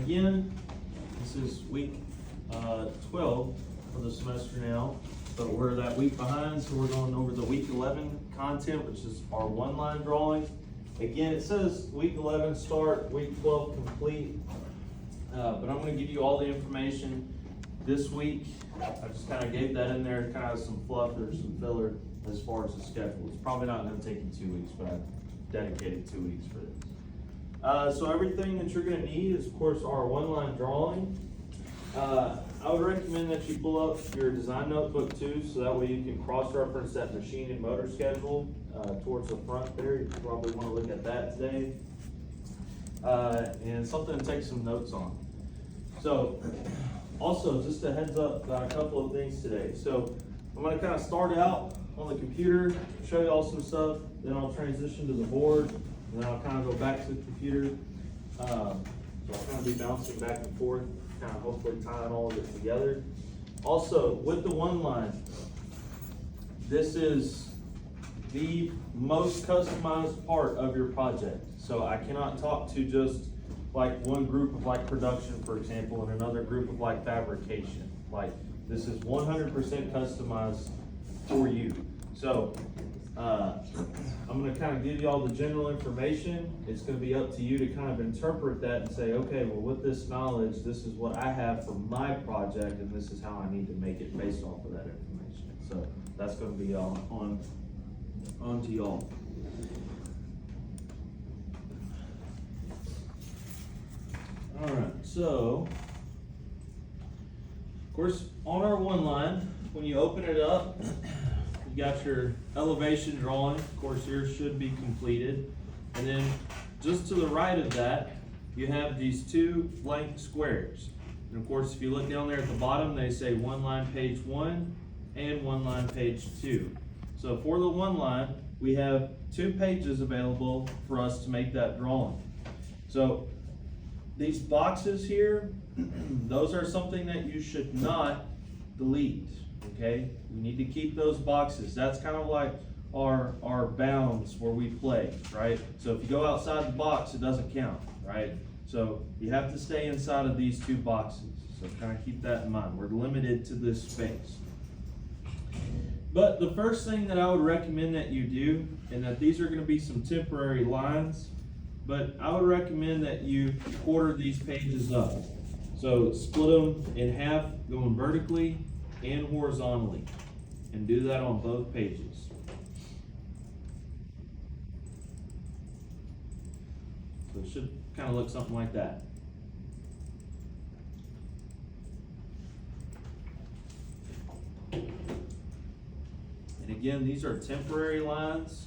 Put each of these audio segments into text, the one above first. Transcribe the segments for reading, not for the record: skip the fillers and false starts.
again, this is week 12 of the semester now, but we're that week behind, so we're going over the week 11 content, which is our one-line drawing. Again, it says week 11 start, week 12 complete, but I'm going to give you all the information this week. I just kind of gave that in there, kind of some fluff or some filler as far as the schedule. It's probably not going to take you 2 weeks, but I dedicated 2 weeks for this. So everything that you're going to need is, of course, our one-line drawing. I would recommend that you pull up your design notebook too, so that way you can cross-reference that machine and motor schedule towards the front there. You probably want to look at that today. And something to take some notes on. So, also, just a heads up, got a couple of things today. So, I'm going to kind of start out on the computer, show you all some stuff, then I'll transition to the board, and then I'll kind of go back to the computer. So I'll kind of be bouncing back and forth, kind of hopefully tying all of it together. Also, with the one line, this is the most customized part of your project. So I cannot talk to just like one group of like production, for example, and another group of like fabrication. Like this is 100% customized for you. So I'm going to kind of give you all the general information. It's going to be up to you to kind of interpret that and say, okay, well, with this knowledge, this is what I have for my project, and this is how I need to make it based off of that information. So that's going to be on to y'all. All right, so of course on our one line, when you open it up, you got your elevation drawing. Of course, yours should be completed, and then just to the right of that, you have these two blank squares. And of course, if you look down there at the bottom, they say one line page 1 and one line page 2. So for the one line, we have 2 pages available for us to make that drawing. So these boxes here, those are something that you should not delete, okay? We need to keep those boxes. That's kind of like our bounds where we play, right? So if you go outside the box, it doesn't count, right? So you have to stay inside of these 2 boxes. So kind of keep that in mind. We're limited to this space. But the first thing that I would recommend that you do, and that these are going to be some temporary lines, but I would recommend that you quarter these pages up. So split them in half, going vertically and horizontally, and do that on both pages. So it should kind of look something like that. And again, these are temporary lines.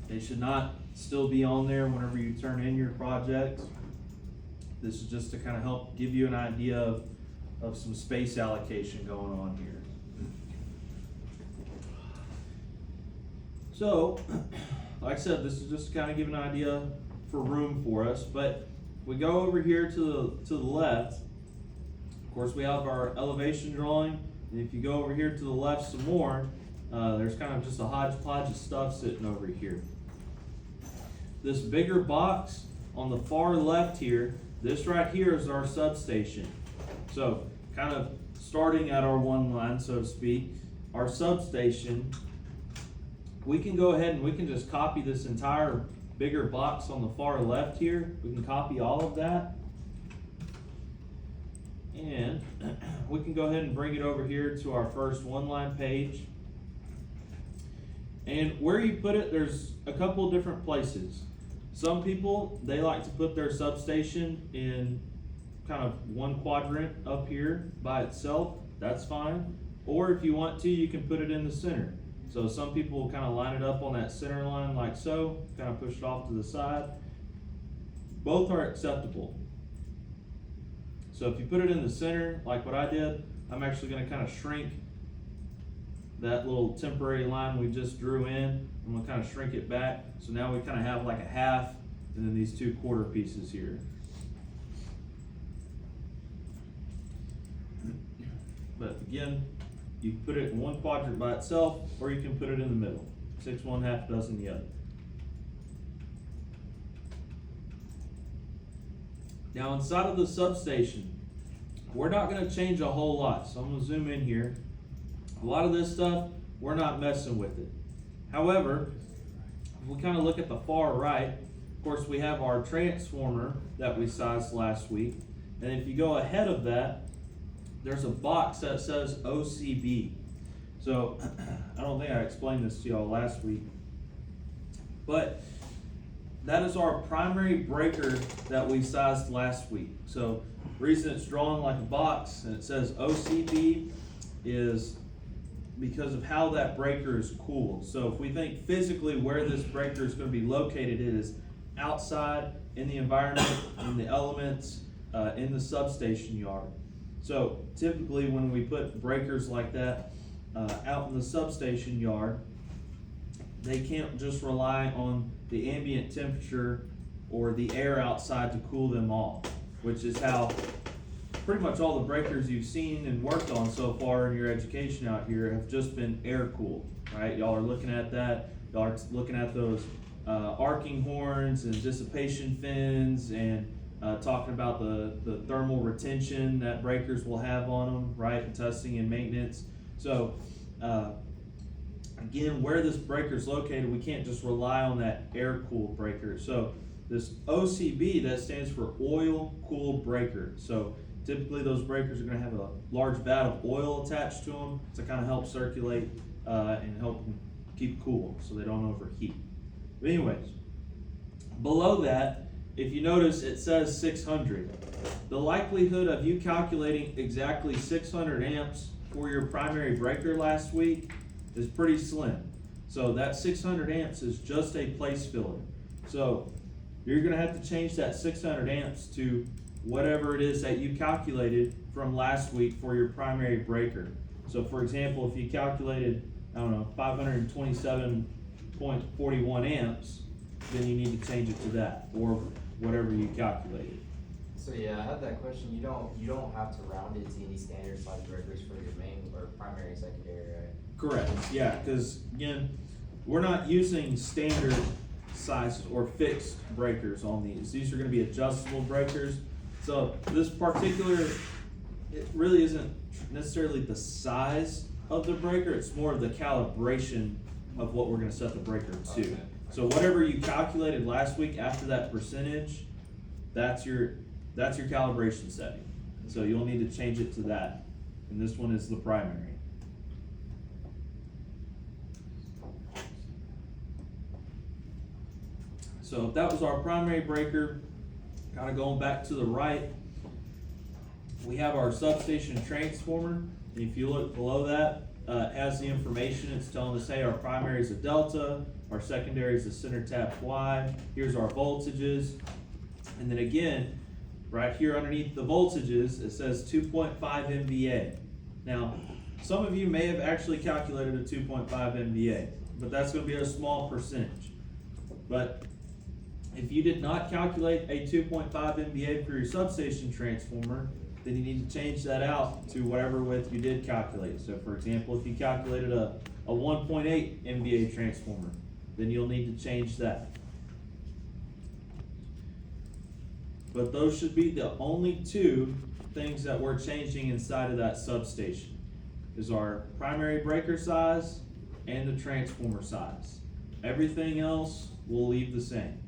They should not still be on there whenever you turn in your project. This is just to kind of help give you an idea of some space allocation going on here. So, like I said, this is just to kind of give an idea for room for us. But we go over here to the left. Of course, we have our elevation drawing. And if you go over here to the left some more, there's kind of just a hodgepodge of stuff sitting over here. This bigger box on the far left here, this right here is our substation. So kind of starting at our one line, so to speak, our substation, we can go ahead and we can just copy this entire bigger box on the far left here. We can copy all of that. And we can go ahead and bring it over here to our first one line page. And where you put it, there's a couple of different places. Some people, they like to put their substation in kind of one quadrant up here by itself. That's fine. Or if you want to, you can put it in the center. So some people will kind of line it up on that center line like so, kind of push it off to the side. Both are acceptable. So if you put it in the center, like what I did, I'm actually going to kind of shrink that little temporary line we just drew in. I'm going to kind of shrink it back. So now we kind of have like a half and then these 2 quarter pieces here. But again, you can put it in one quadrant by itself, or you can put it in the middle. 6 one, half dozen the other. Now inside of the substation, we're not going to change a whole lot. So I'm going to zoom in here. A lot of this stuff, we're not messing with it. However, if we kind of look at the far right, of course we have our transformer that we sized last week. And if you go ahead of that, there's a box that says OCB. So I don't think I explained this to y'all last week, but that is our primary breaker that we sized last week. So the reason it's drawn like a box and it says OCB is because of how that breaker is cooled. So if we think physically where this breaker is going to be located, it is outside in the environment, in the elements, in the substation yard. So typically when we put breakers like that out in the substation yard, they can't just rely on the ambient temperature or the air outside to cool them off, which is how pretty much all the breakers you've seen and worked on so far in your education out here have just been air cooled, right? Y'all are looking at that. Y'all are looking at those arcing horns and dissipation fins and talking about the thermal retention that breakers will have on them, right? And testing and maintenance. So again, where this breaker is located, we can't just rely on that air-cooled breaker. So this OCB, that stands for oil-cooled breaker. So typically those breakers are going to have a large vat of oil attached to them to kind of help circulate and help them keep cool so they don't overheat. But anyways, below that, if you notice, it says 600. The likelihood of you calculating exactly 600 amps for your primary breaker last week is pretty slim. So that 600 amps is just a place filler. So you're going to have to change that 600 amps to whatever it is that you calculated from last week for your primary breaker. So for example, if you calculated, 527.41 amps, then you need to change it to that, or whatever you calculated. So yeah, I had that question. You don't have to round it to any standard size breakers for your main or primary and secondary, right? Correct, yeah, because again, we're not using standard size or fixed breakers on these. These are going to be adjustable breakers. So this particular, it really isn't necessarily the size of the breaker, it's more of the calibration of what we're going to set the breaker to. Okay. So whatever you calculated last week after that percentage, that's your calibration setting. So you'll need to change it to that. And this one is the primary. So if that was our primary breaker, kind of going back to the right, we have our substation transformer. And if you look below that, it has the information. It's telling us, hey, our primary is a delta, our secondary is a center tap Y, here's our voltages. And then again, right here underneath the voltages, it says 2.5 MVA. Now, some of you may have actually calculated a 2.5 MVA, but that's going to be a small percentage. But if you did not calculate a 2.5 MVA for your substation transformer, then you need to change that out to whatever width you did calculate. So for example, if you calculated a 1.8 MVA transformer, then you'll need to change that. But those should be the only two things that we're changing inside of that substation, is our primary breaker size and the transformer size. Everything else will leave the same.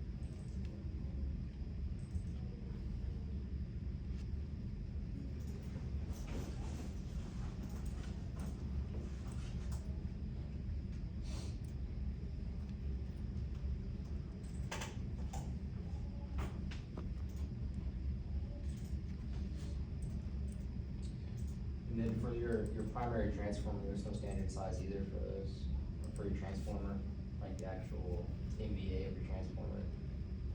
And then for your primary transformer, there's no standard size either for those, for your transformer, like the actual MVA of your transformer.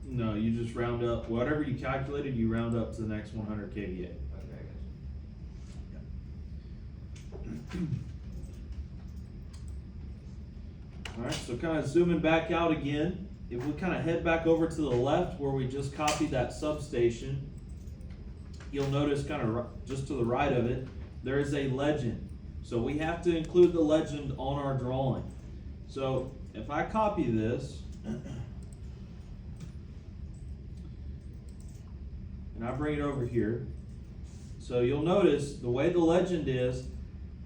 No, you just round up, whatever you calculated, you round up to the next 100 kVA. Okay, Alright, so kind of zooming back out again, if we kind of head back over to the left where we just copied that substation, you'll notice kind of just to the right of it, there is a legend. So we have to include the legend on our drawing. So if I copy this, and and I bring it over here. So you'll notice the way the legend is,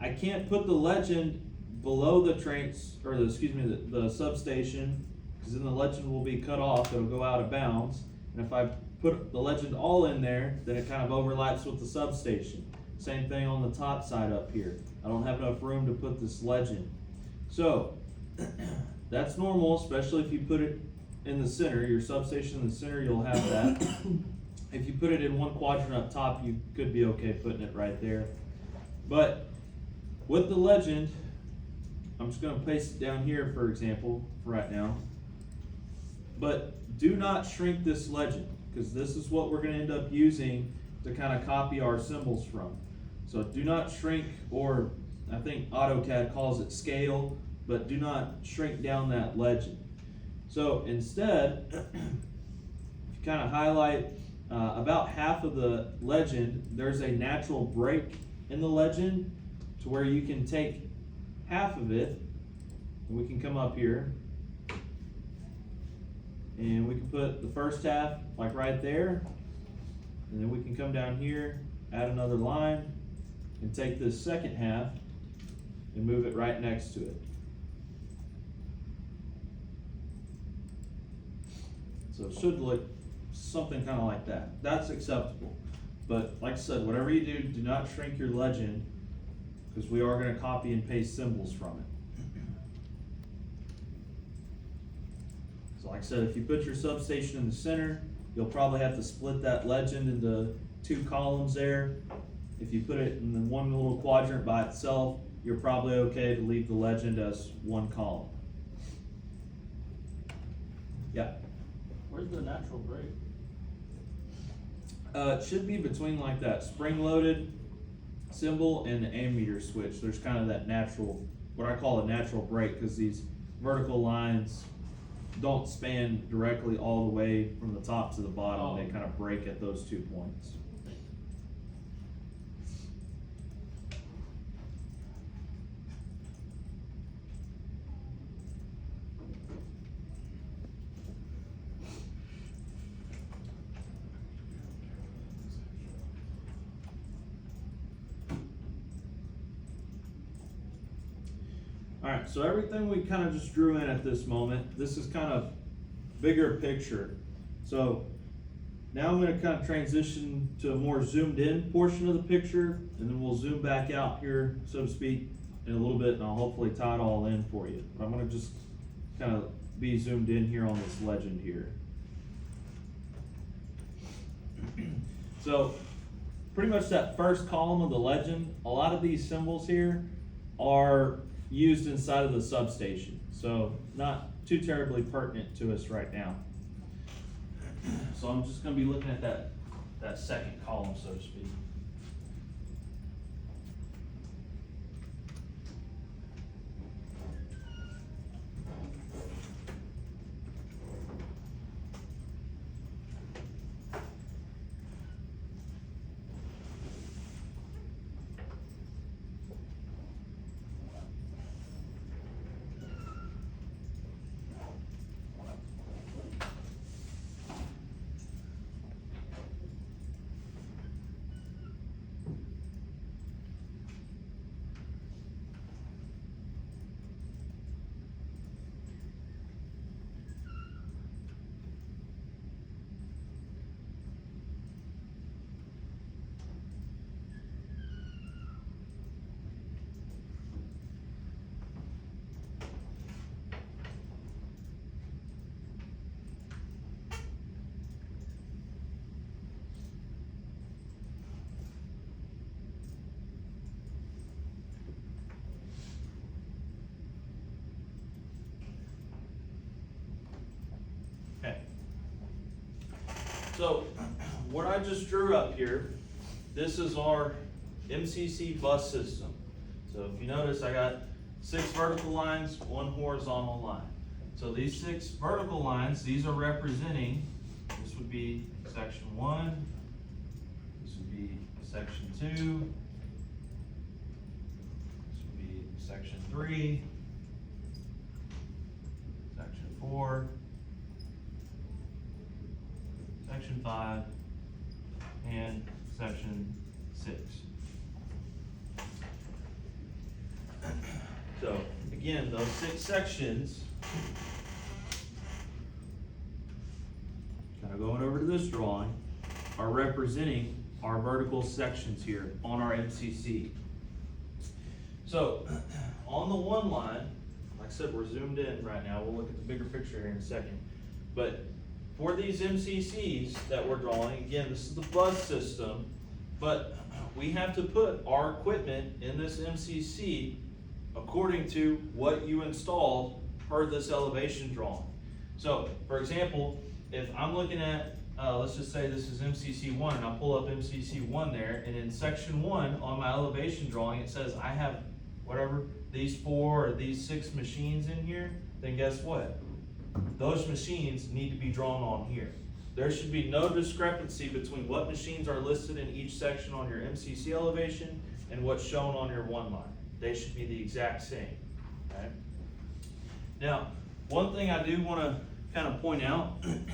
I can't put the legend below the the substation, because then the legend will be cut off, it'll go out of bounds. And if I put the legend all in there, then it kind of overlaps with the substation. Same thing on the top side up here. I don't have enough room to put this legend. So, that's normal, especially if you put it in the center, your substation in the center, you'll have that. If you put it in one quadrant up top, you could be okay putting it right there. But with the legend, I'm just gonna paste it down here, for example, for right now. But do not shrink this legend, because this is what we're gonna end up using to kind of copy our symbols from. So do not shrink, or I think AutoCAD calls it scale, but do not shrink down that legend. So instead, if you kind of highlight about half of the legend, there's a natural break in the legend to where you can take half of it, and we can come up here, and we can put the first half like right there, and then we can come down here, add another line, and take this second half and move it right next to it. So it should look something kind of like that. That's acceptable. But like I said, whatever you do, do not shrink your legend, because we are going to copy and paste symbols from it. So like I said, if you put your substation in the center, you'll probably have to split that legend into 2 columns there. If you put it in the one little quadrant by itself, you're probably okay to leave the legend as 1 column. Yeah. Where's the natural break? It should be between like that spring-loaded symbol and the ammeter switch. There's kind of that natural, what I call a natural break, because these vertical lines don't span directly all the way from the top to the bottom. Oh. They kind of break at those 2 points. Alright, so everything we kind of just drew in at this moment, this is kind of bigger picture. So now I'm going to kind of transition to a more zoomed in portion of the picture, and then we'll zoom back out here, so to speak, in a little bit, and I'll hopefully tie it all in for you. But I'm going to just kind of be zoomed in here on this legend here. So pretty much that first column of the legend, a lot of these symbols here are used inside of the substation, so not too terribly pertinent to us right now. So I'm just going to be looking at that second column, so to speak. So what I just drew up here, this is our MCC bus system. So if you notice, I got 6 vertical lines, 1 horizontal line. So these 6 vertical lines, these are representing, this would be section 1, this would be section 2, this would be section 3, section 4, section 5, and section 6. So again, those 6 sections, kind of going over to this drawing, are representing our vertical sections here on our MCC. So on the one line, like I said, we're zoomed in right now. We'll look at the bigger picture here in a second. But for these MCCs that we're drawing, again, this is the bus system, but we have to put our equipment in this MCC according to what you installed per this elevation drawing. So, for example, if I'm looking at, let's just say this is MCC 1, and I'll pull up MCC 1 there, and in section 1 on my elevation drawing, it says I have whatever, these 4 or these 6 machines in here, then guess what? Those machines need to be drawn on here. There should be no discrepancy between what machines are listed in each section on your MCC elevation and what's shown on your one line. They should be the exact same, okay? Now, one thing I do want to kind of point out, and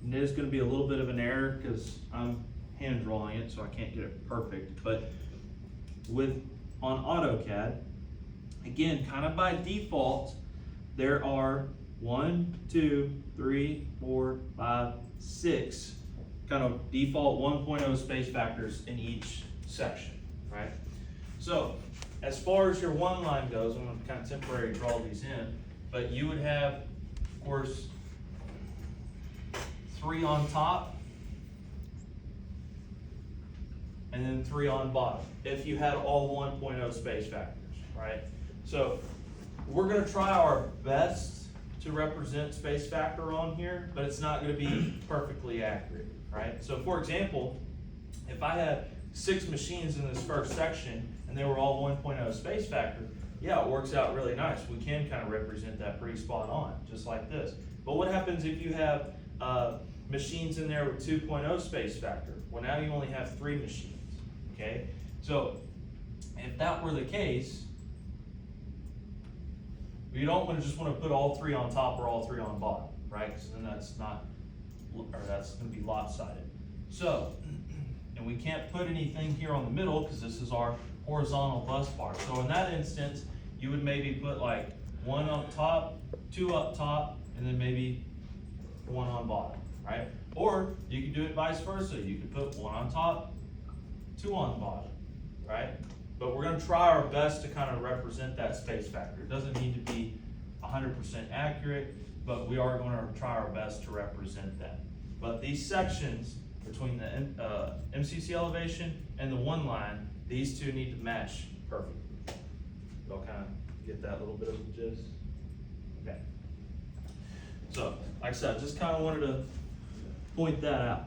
there's going to be a little bit of an error because I'm hand drawing it, so I can't get it perfect, but on AutoCAD, again, kind of by default, there are 1, 2, 3, 4, 5, 6 kind of default 1.0 space factors in each section, right? So as far as your one line goes, I'm going to kind of temporarily draw these in, but you would have, of course, 3 on top and then 3 on bottom if you had all 1.0 space factors, right? So we're going to try our best to represent space factor on here, but it's not going to be perfectly accurate, right? So for example, if I had 6 machines in this first section and they were all 1.0 space factor, yeah, it works out really nice. We can kind of represent that pretty spot on, just like this. But what happens if you have machines in there with 2.0 space factor? Well, now you only have 3 machines, okay? So if that were the case, you don't just want to put all 3 on top or all 3 on bottom, right? Because then that's going to be lopsided. So, and we can't put anything here on the middle because this is our horizontal bus bar. So in that instance, you would maybe put like 1 up top, 2 up top, and then maybe 1 on bottom, right? Or you could do it vice versa. You could put 1 on top, 2 on bottom, right? But we're going to try our best to kind of represent that space factor. It doesn't need to be 100% accurate, but we are going to try our best to represent that. But these sections between the MCC elevation and the one line, these two need to match perfectly. Y'all kind of get that little bit of the gist? Okay. So, like I said, just kind of wanted to point that out.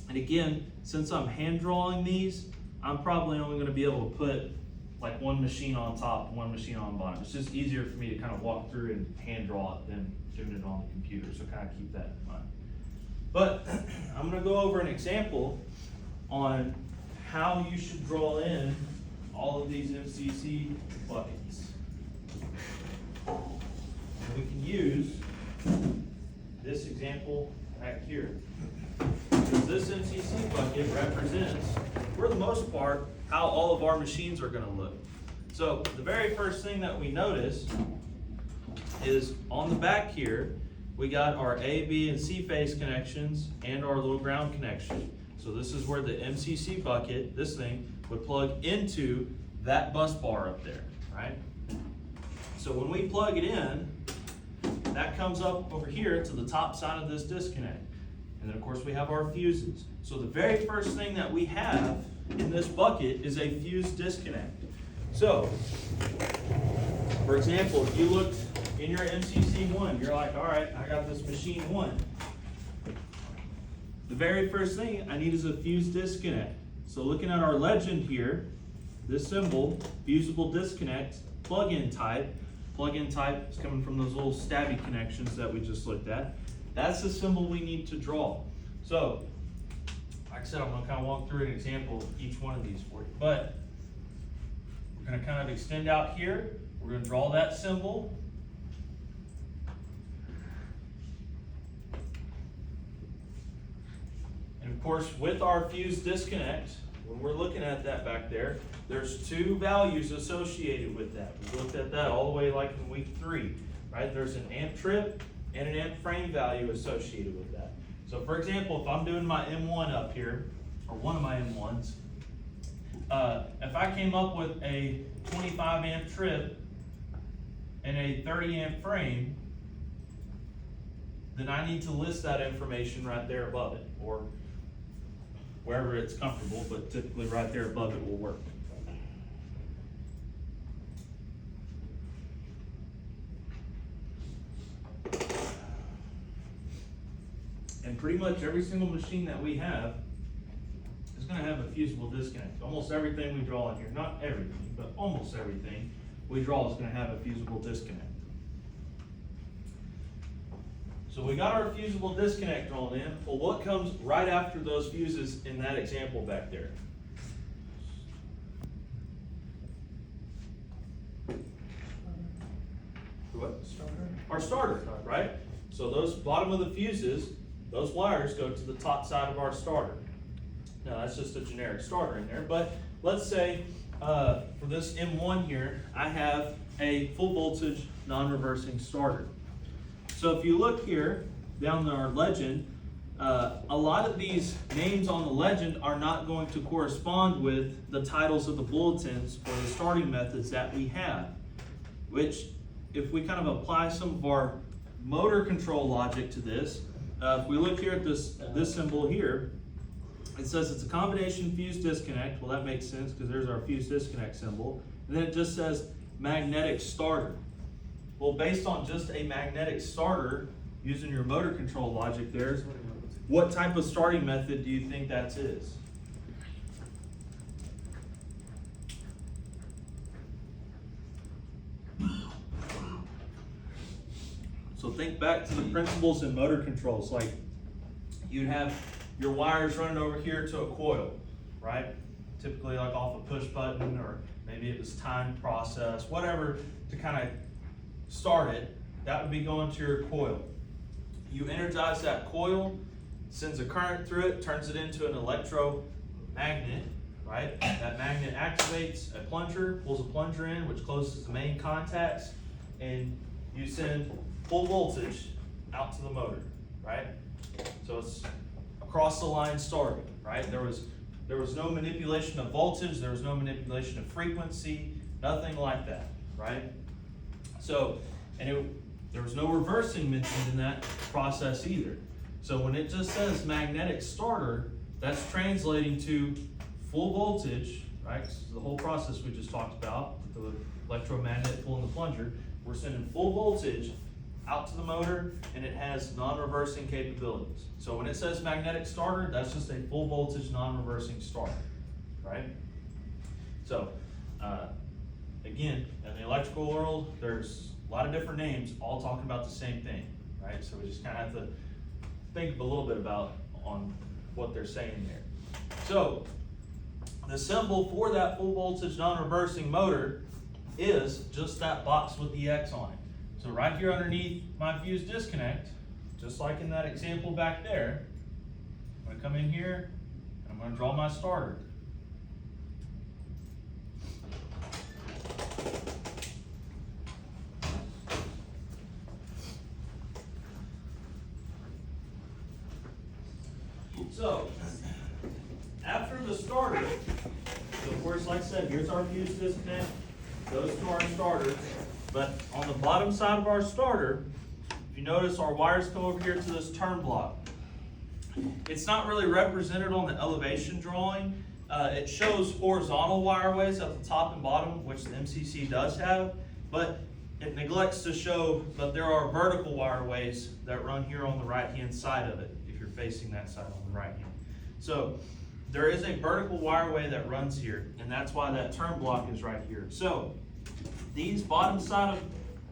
And again, since I'm hand drawing these, I'm probably only going to be able to put like 1 machine on top, 1 machine on bottom. It's just easier for me to kind of walk through and hand draw it than doing it on the computer, so kind of keep that in mind. But I'm going to go over an example on how you should draw in all of these MCC buckets. And we can use this example right here. Because this MCC bucket represents, for the most part, how all of our machines are going to look. So the very first thing that we notice is on the back here, we got our A, B, and C phase connections and our little ground connection. So this is where the MCC bucket, this thing, would plug into that bus bar up there, right? So when we plug it in, that comes up over here to the top side of this disconnect. And then of course we have our fuses. So the very first thing that we have in this bucket is a fuse disconnect. So, for example, if you looked in your MCC 1, you're like, all right, I got this machine 1. The very first thing I need is a fuse disconnect. So looking at our legend here, this symbol, fusible disconnect, plug-in type is coming from those little stabby connections that we just looked at. That's the symbol we need to draw. So, like I said, I'm going to kind of walk through an example of each one of these for you. But we're going to kind of extend out here. We're going to draw that symbol. of course, with our fuse disconnect, when we're looking at that back there, there's two values associated with that. We looked at that all the way like in week 3, right? There's an amp trip and an amp frame value associated with that. So for example, if I'm doing my M1 up here, or one of my M1s, if I came up with a 25 amp trip and a 30 amp frame, then I need to list that information right there above it, or wherever it's comfortable, but typically right there above it will work. And pretty much every single machine that we have is going to have a fusible disconnect. Almost everything we draw in here, not everything, but almost everything we draw is going to have a fusible disconnect. So we got our fusible disconnect drawn in. Well, what comes right after those fuses in that example back there? What? Our starter, right? So those bottom of the fuses, those wires go to the top side of our starter. Now that's just a generic starter in there, but let's say for this M1 here, I have a full voltage non-reversing starter. So if you look here down our legend, a lot of these names on the legend are not going to correspond with the titles of the bulletins or the starting methods that we have, which if we kind of apply some of our motor control logic to this, if we look here at this symbol here, it says it's a combination fuse disconnect. Well, that makes sense because there's our fuse disconnect symbol. And then it just says magnetic starter. Well, based on just a magnetic starter, using your motor control logic there, what type of starting method do you think that is? So think back to the principles in motor controls, like you'd have your wires running over here to a coil, right? Typically like off a push button, or maybe it was timed process, whatever to kind of start it, that would be going to your coil. You energize that coil, sends a current through it, turns it into an electromagnet, right? That magnet activates a plunger, pulls a plunger in, which closes the main contacts, and you send full voltage out to the motor, right? So it's across the line starting, right? There was no manipulation of voltage, there was no manipulation of frequency, nothing like that, right? So, there was no reversing mentioned in that process either. So when it just says magnetic starter, that's translating to full voltage, right? The whole process we just talked about, with the electromagnet pulling the plunger, we're sending full voltage out to the motor, and it has non-reversing capabilities. So when it says magnetic starter, that's just a full voltage non-reversing starter, right? So, again, in the electrical world, there's a lot of different names all talking about the same thing, right? So we just kind of have to think a little bit about on what they're saying there. So the symbol for that full voltage non-reversing motor is just that box with the X on it. So right here underneath my fuse disconnect, just like in that example back there, I'm going to come in here and I'm going to draw my starter. So, after the starter, so of course, like I said, here's our fuse disconnect, goes to our starter, but on the bottom side of our starter, if you notice, our wires come over here to this turn block. It's not really represented on the elevation drawing. It shows horizontal wireways at the top and bottom, which the MCC does have, but it neglects to show that there are vertical wireways that run here on the right-hand side of it, if you're facing that side on the right hand. So there is a vertical wireway that runs here, and that's why that turn block is right here. So these bottom side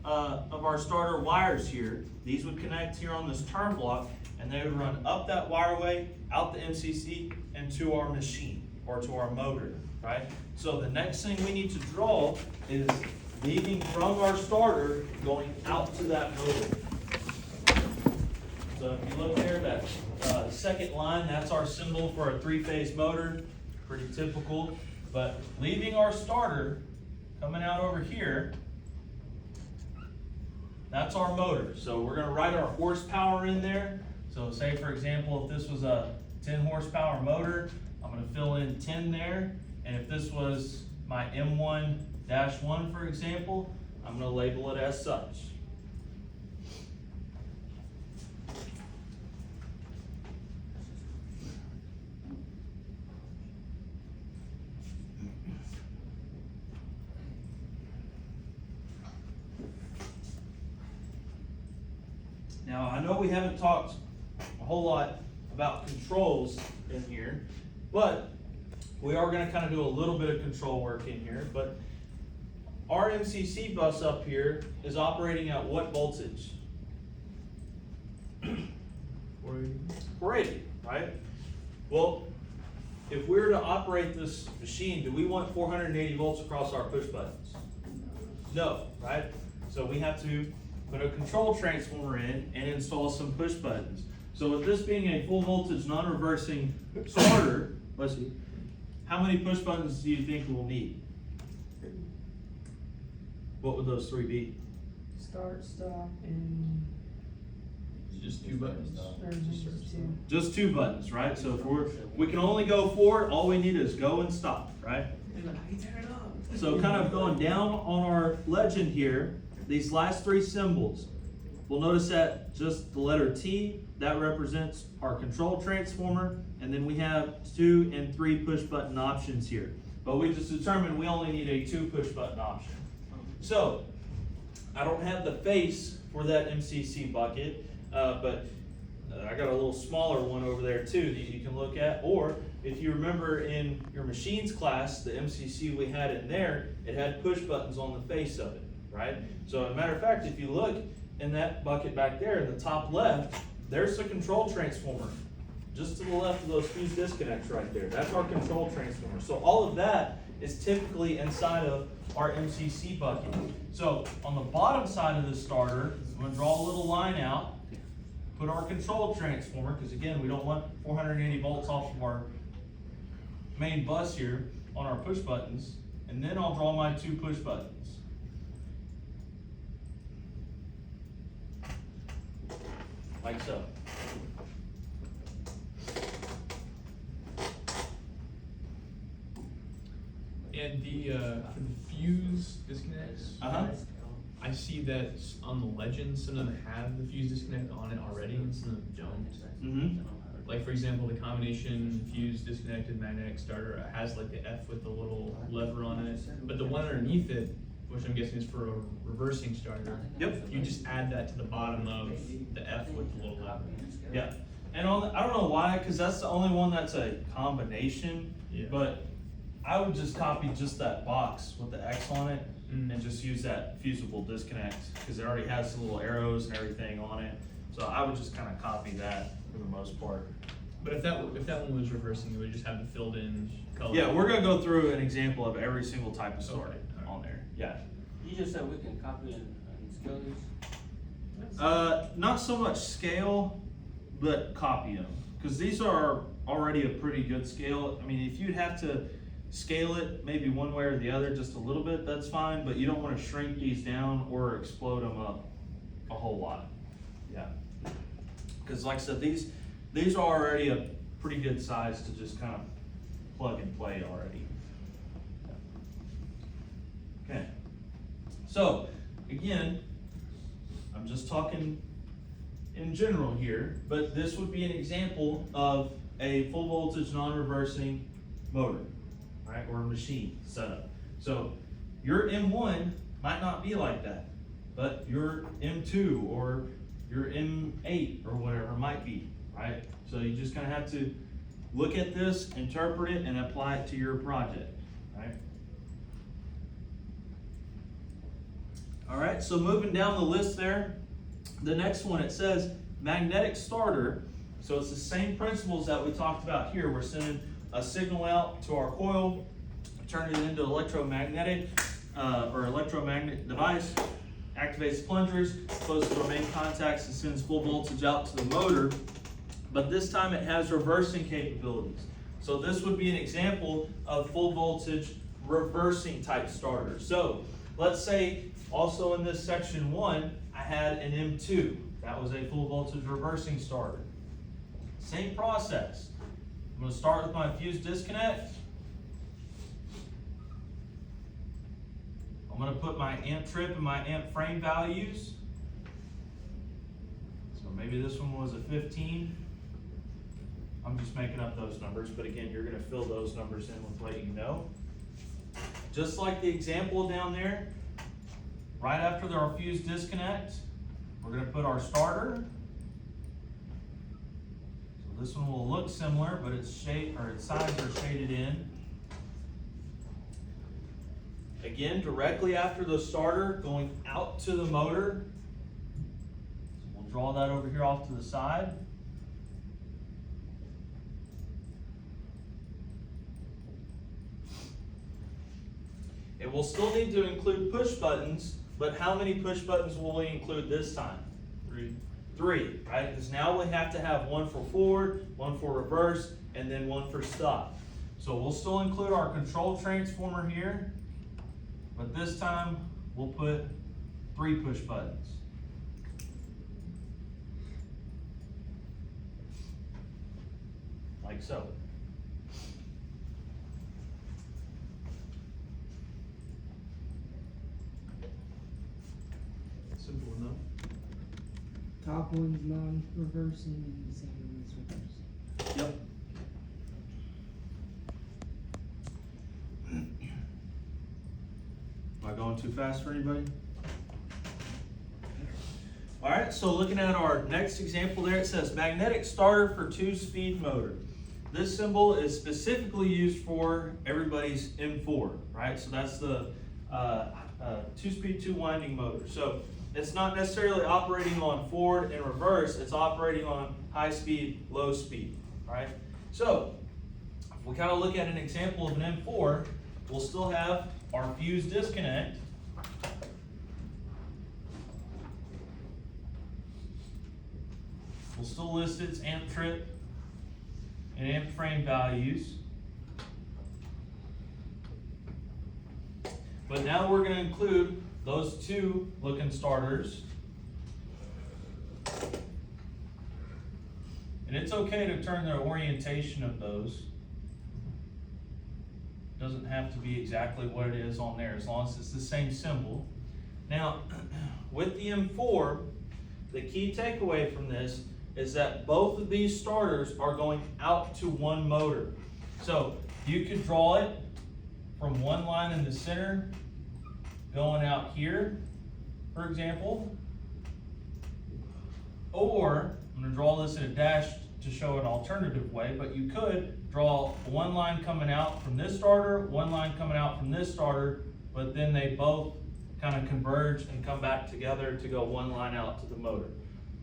of our starter wires here, these would connect here on this turn block, and they would run up that wireway, out the MCC, and to our machine, or to our motor, right? So the next thing we need to draw is leaving from our starter, going out to that motor. So if you look there, that second line, that's our symbol for a three-phase motor, pretty typical. But leaving our starter, coming out over here, that's our motor. So we're gonna write our horsepower in there. So say for example, if this was a 10 horsepower motor, I'm gonna fill in 10 there. And if this was my M1-1, for example, I'm gonna label it as such. Now, I know we haven't talked a whole lot about controls in here, but we are gonna kind of do a little bit of control work in here. But our MCC bus up here is operating at what voltage? 480, right? Well, if we were to operate this machine, do we want 480 volts across our push buttons? No, right? So we have to put a control transformer in and install some push buttons. So with this being a full voltage non-reversing starter, let's see, how many push buttons do you think we'll need? What would those three be? Start, stop, and Just 2 buttons. or just two. Just 2 buttons, right? So if we can only go forward, all we need is go and stop, right? So kind of going down on our legend here, these last 3 symbols, we'll notice that just the letter T, that represents our control transformer, and then we have 2 and 3 push button options here. But we just determined we only need a 2 push button option. So, I don't have the face for that MCC bucket, but I got a little smaller one over there too that you can look at. Or if you remember in your machines class, the MCC we had in there, it had push buttons on the face of it, right? So as a matter of fact, if you look in that bucket back there in the top left, there's the control transformer. Just to the left of those fuse disconnects right there. That's our control transformer. So all of that is typically inside of our MCC bucket. So on the bottom side of the starter, I'm going to draw a little line out, put our control transformer, because again, we don't want 480 volts off of our main bus here on our push buttons, and then I'll draw my 2 push buttons. Like so. And for the fuse disconnects, I see that on the legend, some of them have the fuse disconnect on it already and some of them don't. Like for example, the combination fuse disconnected magnetic starter has like the F with the little lever on it, but the one underneath it, which I'm guessing is for a reversing starter, Yep. you just add that to the bottom of the F with the little lever. Yeah. And on the, I don't know why, because that's the only one that's a combination, Yeah. but I would just copy just that box with the X on it and just use that fusible disconnect because it already has the little arrows and everything on it. So I would just kind of copy that for the most part. But if that one was reversing, it would just have the filled in color. Yeah, we're gonna go through an example of every single type of starter Okay. on there. Yeah. You just said we can copy and scale these? Not so much scale, but copy them. Because these are already a pretty good scale. I mean, if you'd have to scale it maybe one way or the other just a little bit, that's fine, but you don't want to shrink these down or explode them up a whole lot. Yeah. Because like I said, these are already a pretty good size to just kind of plug and play already. Okay. So, again, I'm just talking in general here, but this would be an example of a full voltage non-reversing motor, right, or a machine setup. So your M1 might not be like that, but your M2 or your M8 or whatever might be, right? So you just kind of have to look at this, interpret it, and apply it to your project, right? All right, so moving down the list there, the next one, it says magnetic starter. So it's the same principles that we talked about here. We're sending a signal out to our coil, turning it into electromagnetic or electromagnetic device, activates plungers, closes our main contacts, and sends full voltage out to the motor. but this time it has reversing capabilities. So this would be an example of full voltage reversing type starter. So let's say also in this section 1, I had an M2. That was a full voltage reversing starter. Same process. I'm going to start with my fuse disconnect. I'm going to put my amp trip and my amp frame values. So maybe this one was a 15. I'm just making up those numbers, but again, you're going to fill those numbers in with what you know. Just like the example down there, right after our fuse disconnect, we're going to put our starter. So this one will look similar, but its shape or its sides are shaded in. Again, directly after the starter, going out to the motor. So we'll draw that over here off to the side. And we'll still need to include push buttons, but how many push buttons will we include this time? 3. 3, right? Because now we have to have one for forward, one for reverse, and then one for stop. So we'll still include our control transformer here, but this time we'll put 3 push buttons. Like so. Simple enough. Top one's non-reversing and the second one's reversing. Yep. Am I going too fast for anybody? All right, so looking at our next example there, it says magnetic starter for 2-speed motor. This symbol is specifically used for everybody's M4, right? So that's the 2-speed, 2-winding motor. So it's not necessarily operating on forward and reverse, it's operating on high speed, low speed, right? So if we kind of look at an example of an M4, we'll still have our fuse disconnect. We'll still list its amp trip and amp frame values. But now we're going to include those 2 looking starters. And it's okay to turn the orientation of those. Doesn't have to be exactly what it is on there as long as it's the same symbol. Now, with the M4, the key takeaway from this is that both of these starters are going out to one motor. So you could draw it from one line in the center going out here, for example. Or, I'm going to draw this in a dash to show an alternative way, but you could draw one line coming out from this starter, one line coming out from this starter, but then they both kind of converge and come back together to go one line out to the motor.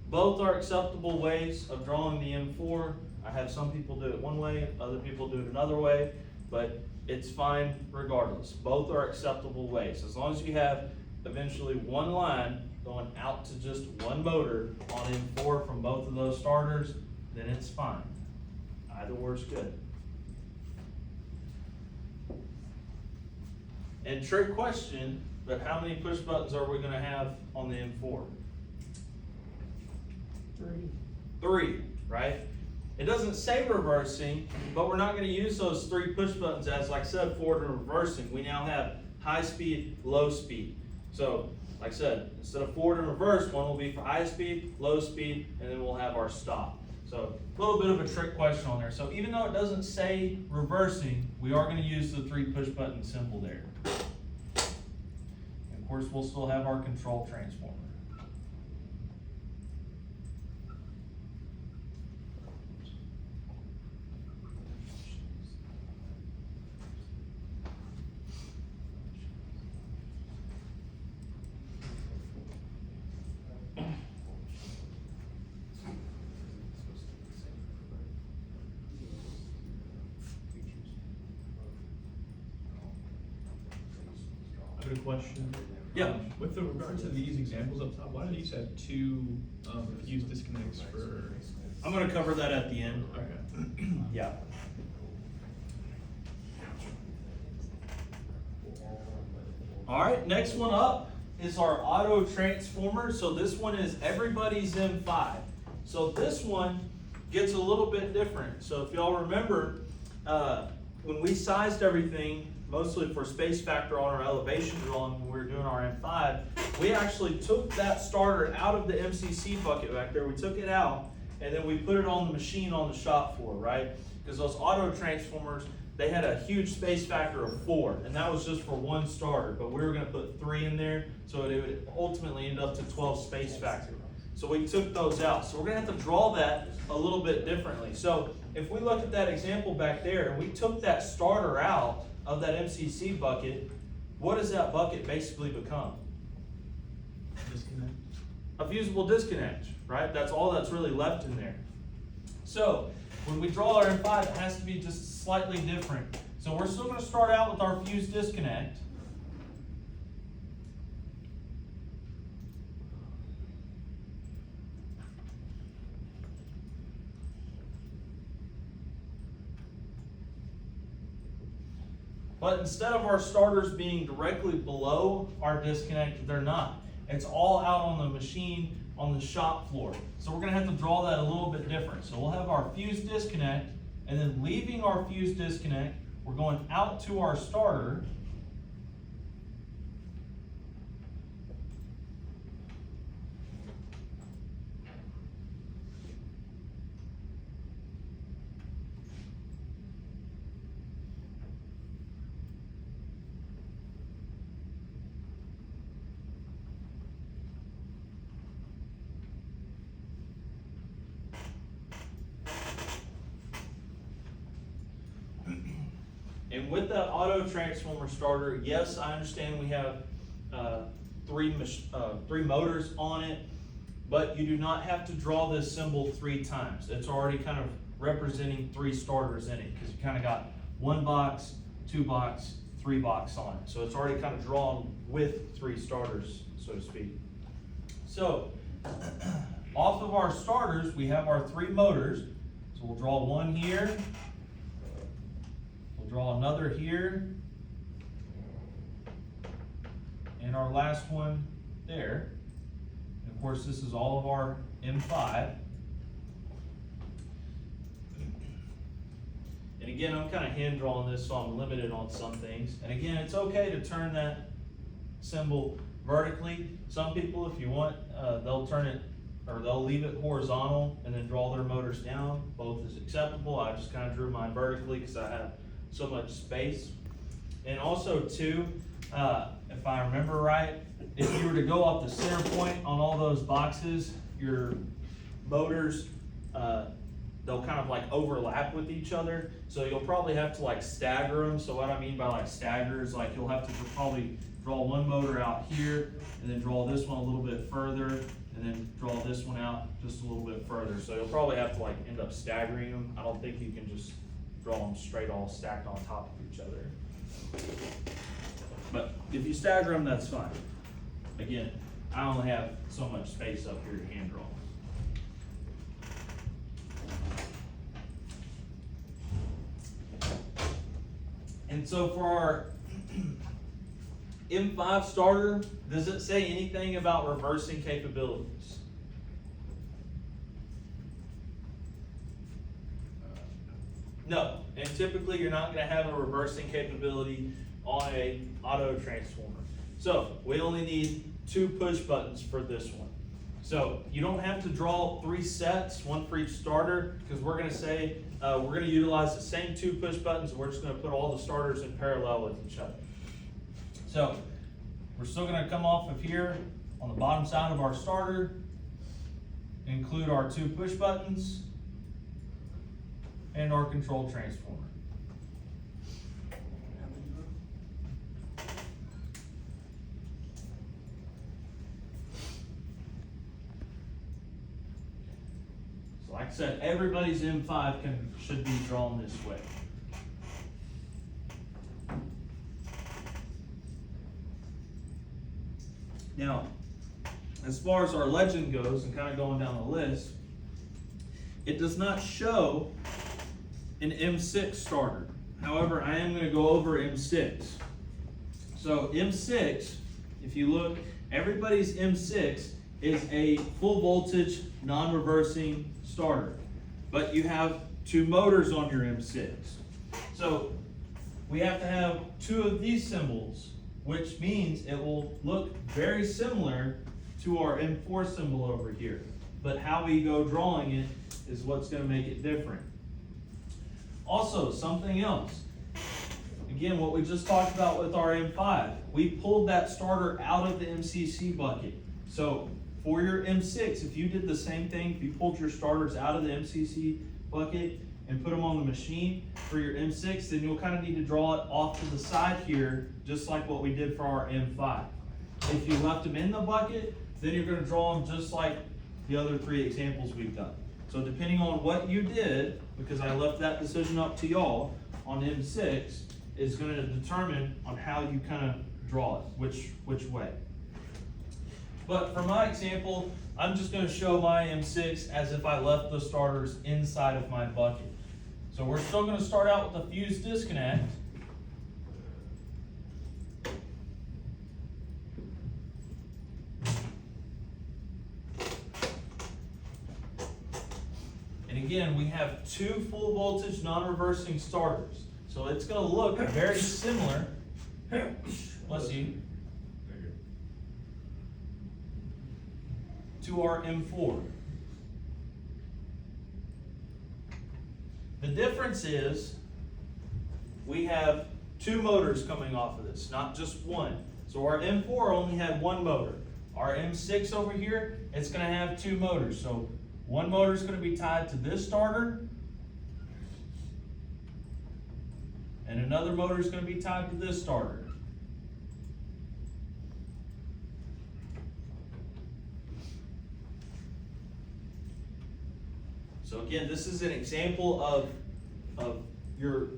Both are acceptable ways of drawing the M4. I have some people do it one way, other people do it another way, but it's fine regardless. Both are acceptable ways. As long as you have eventually one line going out to just one motor on M4 from both of those starters, then it's fine. Either works good. And trick question, but how many push buttons are we going to have on the M4? 3, right? It doesn't say reversing, but we're not going to use those 3 push buttons as, like I said, forward and reversing. We now have high speed, low speed. So, like I said, instead of forward and reverse, one will be for high speed, low speed, and then we'll have our stop. So, a little bit of a trick question on there. So, even though it doesn't say reversing, we are going to use the 3 push button symbol there. And of course, we'll still have our control transformer. I have a question. Yeah. With regard to these examples up top, why do these have 2 fuse disconnects for I'm gonna cover that at the end. Okay. Yeah. Alright, next one up is our auto transformer. So this one is everybody's M5. So this one gets a little bit different. So if y'all remember, when we sized everything, mostly for space factor on our elevation drawing when we were doing our M5, we actually took that starter out of the MCC bucket back there. We took it out and then we put it on the machine on the shop floor, right? Because those auto transformers, they had a huge space factor of 4, and that was just for one starter, but we were gonna put 3 in there, so it would ultimately end up to 12 space factor. So we took those out. So we're gonna have to draw that a little bit differently. So if we look at that example back there, and we took that starter out of that MCC bucket, what does that bucket basically become? Disconnect. A fusible disconnect, right? That's all that's really left in there. So when we draw our M5, it has to be just slightly different. So we're still gonna start out with our fused disconnect. But instead of our starters being directly below our disconnect, they're not. It's all out on the machine on the shop floor. So we're gonna have to draw that a little bit different. So we'll have our fused disconnect, and then leaving our fused disconnect, we're going out to our starter. And with that auto transformer starter, yes, I understand we have three motors on it, but you do not have to draw this symbol 3 times. It's already kind of representing 3 starters in it, because you kind of got 1 box, 2 box, 3 box on it. So it's already kind of drawn with 3 starters, so to speak. So off of our starters, we have our 3 motors. So we'll draw one here. Draw another here, and our last one there. And of course, this is all of our M5. And again, I'm kind of hand drawing this, so I'm limited on some things. And again, it's okay to turn that symbol vertically. Some people, if you want, they'll turn it, or they'll leave it horizontal and then draw their motors down. Both is acceptable. I just kind of drew mine vertically because I have so much space. And also too, if I remember right, if you were to go off the center point on all those boxes, your motors, they'll kind of like overlap with each other. So you'll probably have to like stagger them. So what I mean by like stagger is like you'll have to probably draw one motor out here and then draw this one a little bit further and then draw this one out just a little bit further. So you'll probably have to like end up staggering them. I don't think you can just draw them straight all stacked on top of each other. But if you stagger them, that's fine. Again, I only have so much space up here to hand draw. And so for our M5 starter, does it say anything about reversing capabilities? No, and typically you're not going to have a reversing capability on a auto transformer. So we only need 2 push buttons for this one. So you don't have to draw 3 sets, 1 for each starter, because we're going to say we're going to utilize the same 2 push buttons, and we're just going to put all the starters in parallel with each other. So we're still going to come off of here on the bottom side of our starter, include our 2 push buttons, and our control transformer. So like I said, everybody's M5 should be drawn this way. Now, as far as our legend goes, and kind of going down the list, it does not show an M6 starter. However, I am going to go over M6. So M6, if you look, everybody's M6 is a full voltage, non-reversing starter. But you have two motors on your M6. So we have to have two of these symbols, which means it will look very similar to our M4 symbol over here. But how we go drawing it is what's going to make it different. Also, something else. Again, what we just talked about with our M5, we pulled that starter out of the MCC bucket. So for your M6, if you did the same thing, if you pulled your starters out of the MCC bucket and put them on the machine for your M6, then you'll kind of need to draw it off to the side here, just like what we did for our M5. If you left them in the bucket, then you're going to draw them just like the other three examples we've done. So depending on what you did, because I left that decision up to y'all on M6, is going to determine on how you kind of draw it, which way. But for my example, I'm just going to show my M6 as if I left the starters inside of my bucket. So we're still going to start out with a fuse disconnect. And again, we have two full voltage non-reversing starters. So it's going to look very similar. Bless you. To our M4. The difference is we have two motors coming off of this, not just one. So our M4 only had one motor. Our M6 over here, it's going to have two motors. So one motor is going to be tied to this starter, and another motor is going to be tied to this starter. So again, this is an example of your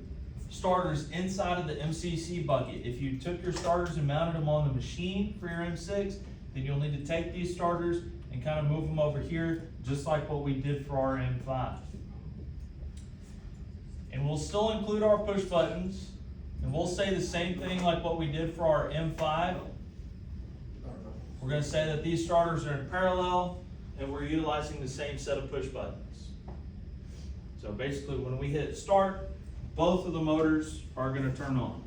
starters inside of the MCC bucket. If you took your starters and mounted them on the machine for your M6, then you'll need to take these starters and kind of move them over here, just like what we did for our M5. And we'll still include our push buttons, and we'll say the same thing like what we did for our M5. We're going to say that these starters are in parallel, and we're utilizing the same set of push buttons. So basically, when we hit start, both of the motors are going to turn on.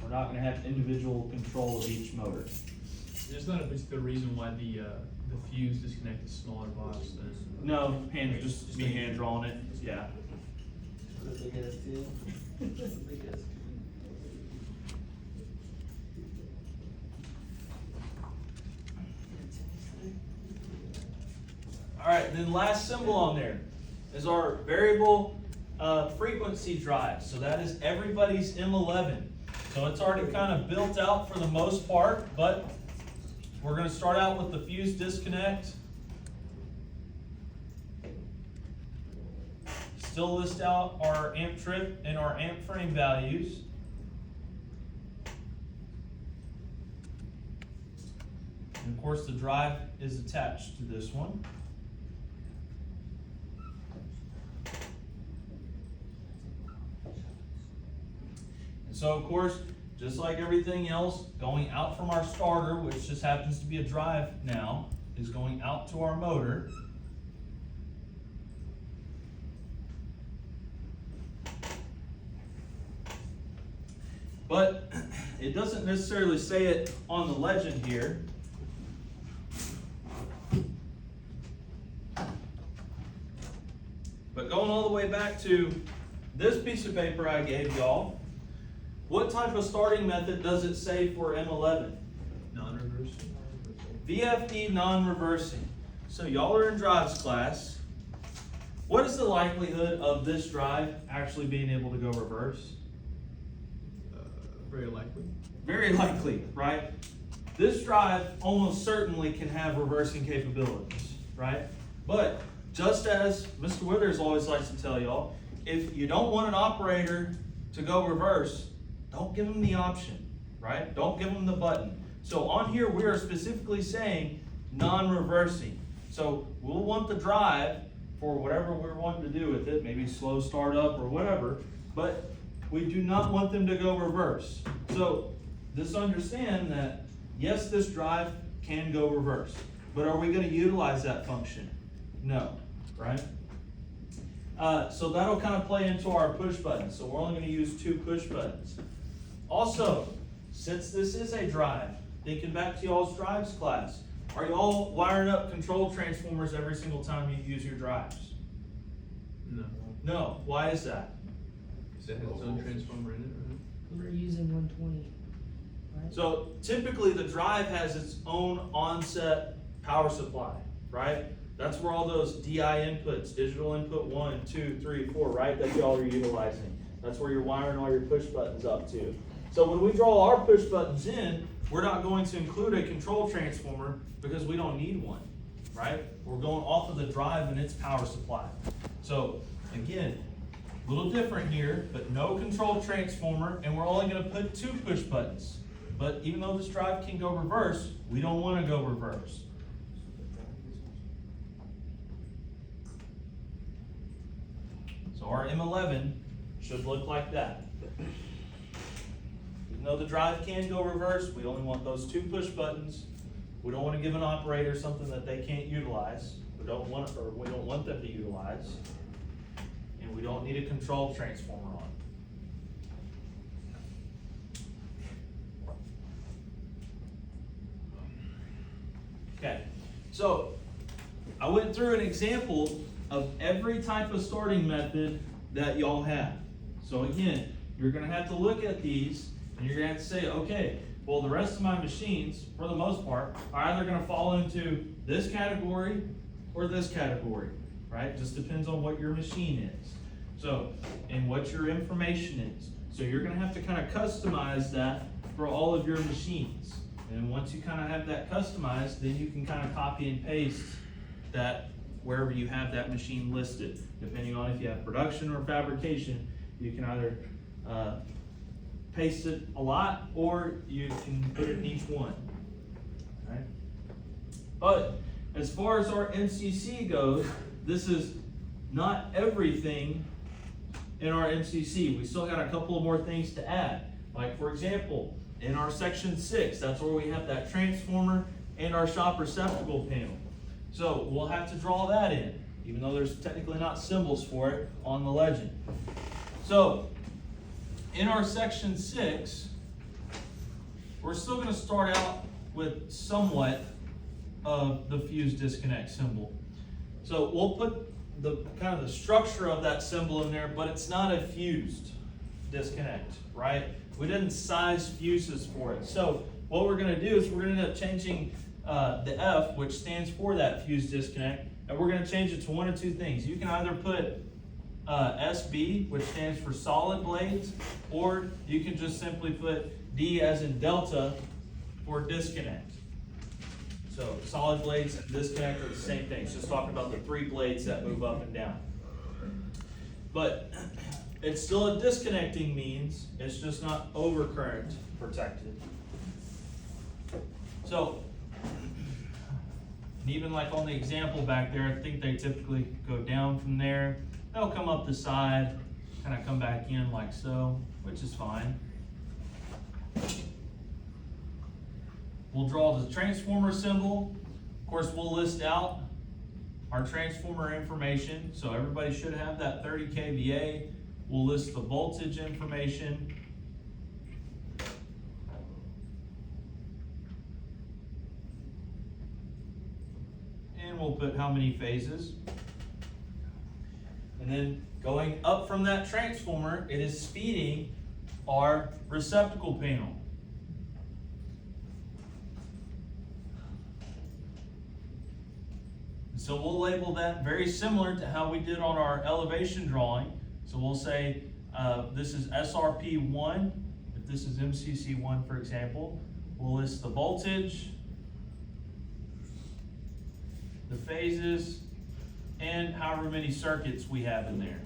We're not going to have individual control of each motor. There's not a particular reason why the fuse disconnect is smaller box than. No, just me hand drawing it. Yeah. All right, then last symbol on there is our variable frequency drive. So that is everybody's M11. So it's already kind of built out for the most part, but we're going to start out with the fuse disconnect. Still list out our amp trip and our amp frame values. And of course the drive is attached to this one. And so of course, just like everything else, going out from our starter, which just happens to be a drive now, is going out to our motor. But it doesn't necessarily say it on the legend here. But going all the way back to this piece of paper I gave y'all, what type of starting method does it say for M11? Non-reversing. VFD non-reversing. So y'all are in drives class. What is the likelihood of this drive actually being able to go reverse? Very likely. Very likely, right? This drive almost certainly can have reversing capabilities, right? But just as Mr. Withers always likes to tell y'all, if you don't want an operator to go reverse, don't give them the option, right? Don't give them the button. So on here, we are specifically saying non-reversing. So we'll want the drive for whatever we're wanting to do with it, maybe slow start up or whatever, but we do not want them to go reverse. So just understand that, yes, this drive can go reverse, but are we gonna utilize that function? No, right? So that'll kind of play into our push buttons. So we're only gonna use 2 push buttons. Also, since this is a drive, thinking back to y'all's drives class, are y'all wiring up control transformers every single time you use your drives? No. No, why is that? Because it has its own transformer in it, We're using 120, right? So typically the drive has its own onset power supply, right? That's where all those DI inputs, digital input 1, 2, 3, 4, right, that y'all are utilizing. That's where you're wiring all your push buttons up to. So when we draw our push buttons in, we're not going to include a control transformer because we don't need one, right? We're going off of the drive and its power supply. So again, a little different here, but no control transformer, and we're only gonna put 2 push buttons. But even though this drive can go reverse, we don't wanna go reverse. So our M11 should look like that. Even though the drive can go reverse, we only want those 2 push buttons. We don't want to give an operator something that they can't utilize. We don't want them to utilize. And we don't need a control transformer on. Okay, so I went through an example of every type of sorting method that y'all have. So again, you're gonna have to look at these and you're gonna have to say, okay, well, the rest of my machines, for the most part, are either gonna fall into this category or this category, right? Just depends on what your machine is. So, and what your information is. So you're gonna have to kind of customize that for all of your machines. And once you kind of have that customized, then you can kind of copy and paste that wherever you have that machine listed. Depending on if you have production or fabrication, you can either paste it a lot or you can put it in each one. Right? But as far as our MCC goes, this is not everything in our MCC. We still got a couple of more things to add. Like for example, in our section 6, that's where we have that transformer and our shop receptacle panel. So we'll have to draw that in, even though there's technically not symbols for it on the legend. So in our section 6, we're still going to start out with somewhat of the fuse disconnect symbol. So we'll put the kind of the structure of that symbol in there, but it's not a fused disconnect, right? We didn't size fuses for it. So what we're going to do is we're going to end up changing the F, which stands for that fuse disconnect, and we're going to change it to one of 2 things. You can either put SB, which stands for solid blades, or you can just simply put D as in Delta for disconnect. So solid blades and disconnect are the same thing. It's just talking about the 3 blades that move up and down. But it's still a disconnecting means, it's just not overcurrent protected. So, and even like on the example back there, I think they typically go down from there. They'll come up the side, kind of come back in like so, which is fine. We'll draw the transformer symbol. Of course, we'll list out our transformer information. So everybody should have that 30 kVA. We'll list the voltage information. And we'll put how many phases. And then going up from that transformer, it is speeding our receptacle panel. So we'll label that very similar to how we did on our elevation drawing. So we'll say this is SRP1, if this is MCC1 for example. We'll list the voltage, the phases, and however many circuits we have in there.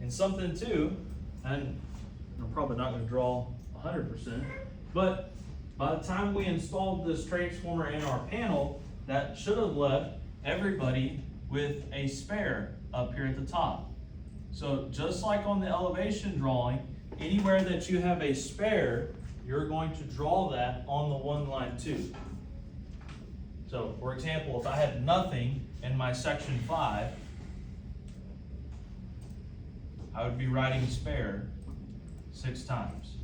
And And something too, and I'm probably not gonna draw 100%, but by the time we installed this transformer in our panel, that should have left everybody with a spare up here at the top. So just like on the elevation drawing, anywhere that you have a spare, you're going to draw that on the one line too. So for example, if I had nothing in my section 5, I would be writing spare 6 times.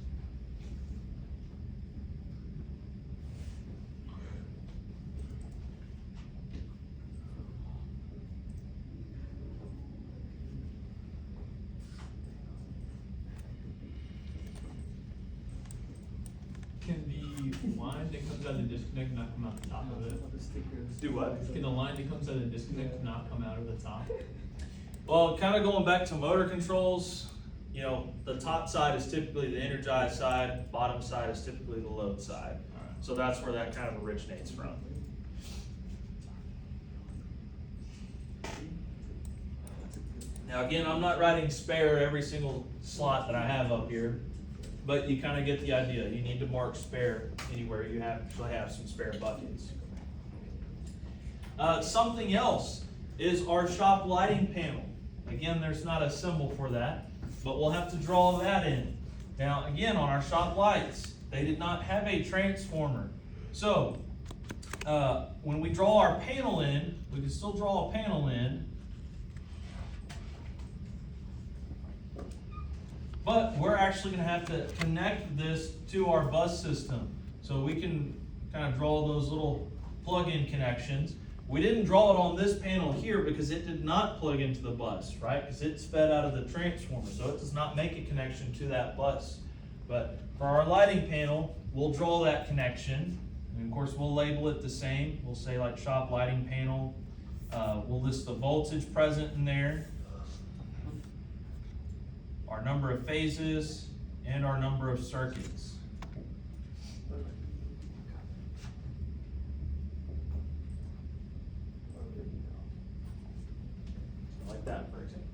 Can the line that comes out of the disconnect not come out the top of it? Do what? Can the line that comes out of the disconnect not come out of the top? Well, kind of going back to motor controls, you know, the top side is typically the energized side, bottom side is typically the load side. So that's where that kind of originates from. Now again, I'm not writing spare every single slot that I have up here, but you kind of get the idea. You need to mark spare anywhere you actually have some spare buckets. Something else is our shop lighting panel. Again, there's not a symbol for that, but we'll have to draw that in. Now again, on our shop lights, they did not have a transformer. So when we draw our panel in, we can still draw a panel in, but we're actually going to have to connect this to our bus system. So we can kind of draw those little plug-in connections. We didn't draw it on this panel here because it did not plug into the bus, right? Because it's fed out of the transformer, so it does not make a connection to that bus. But for our lighting panel, we'll draw that connection. And of course, we'll label it the same. We'll say like shop lighting panel. We'll list the voltage present in there, our number of phases, and our number of circuits. Like that, for example.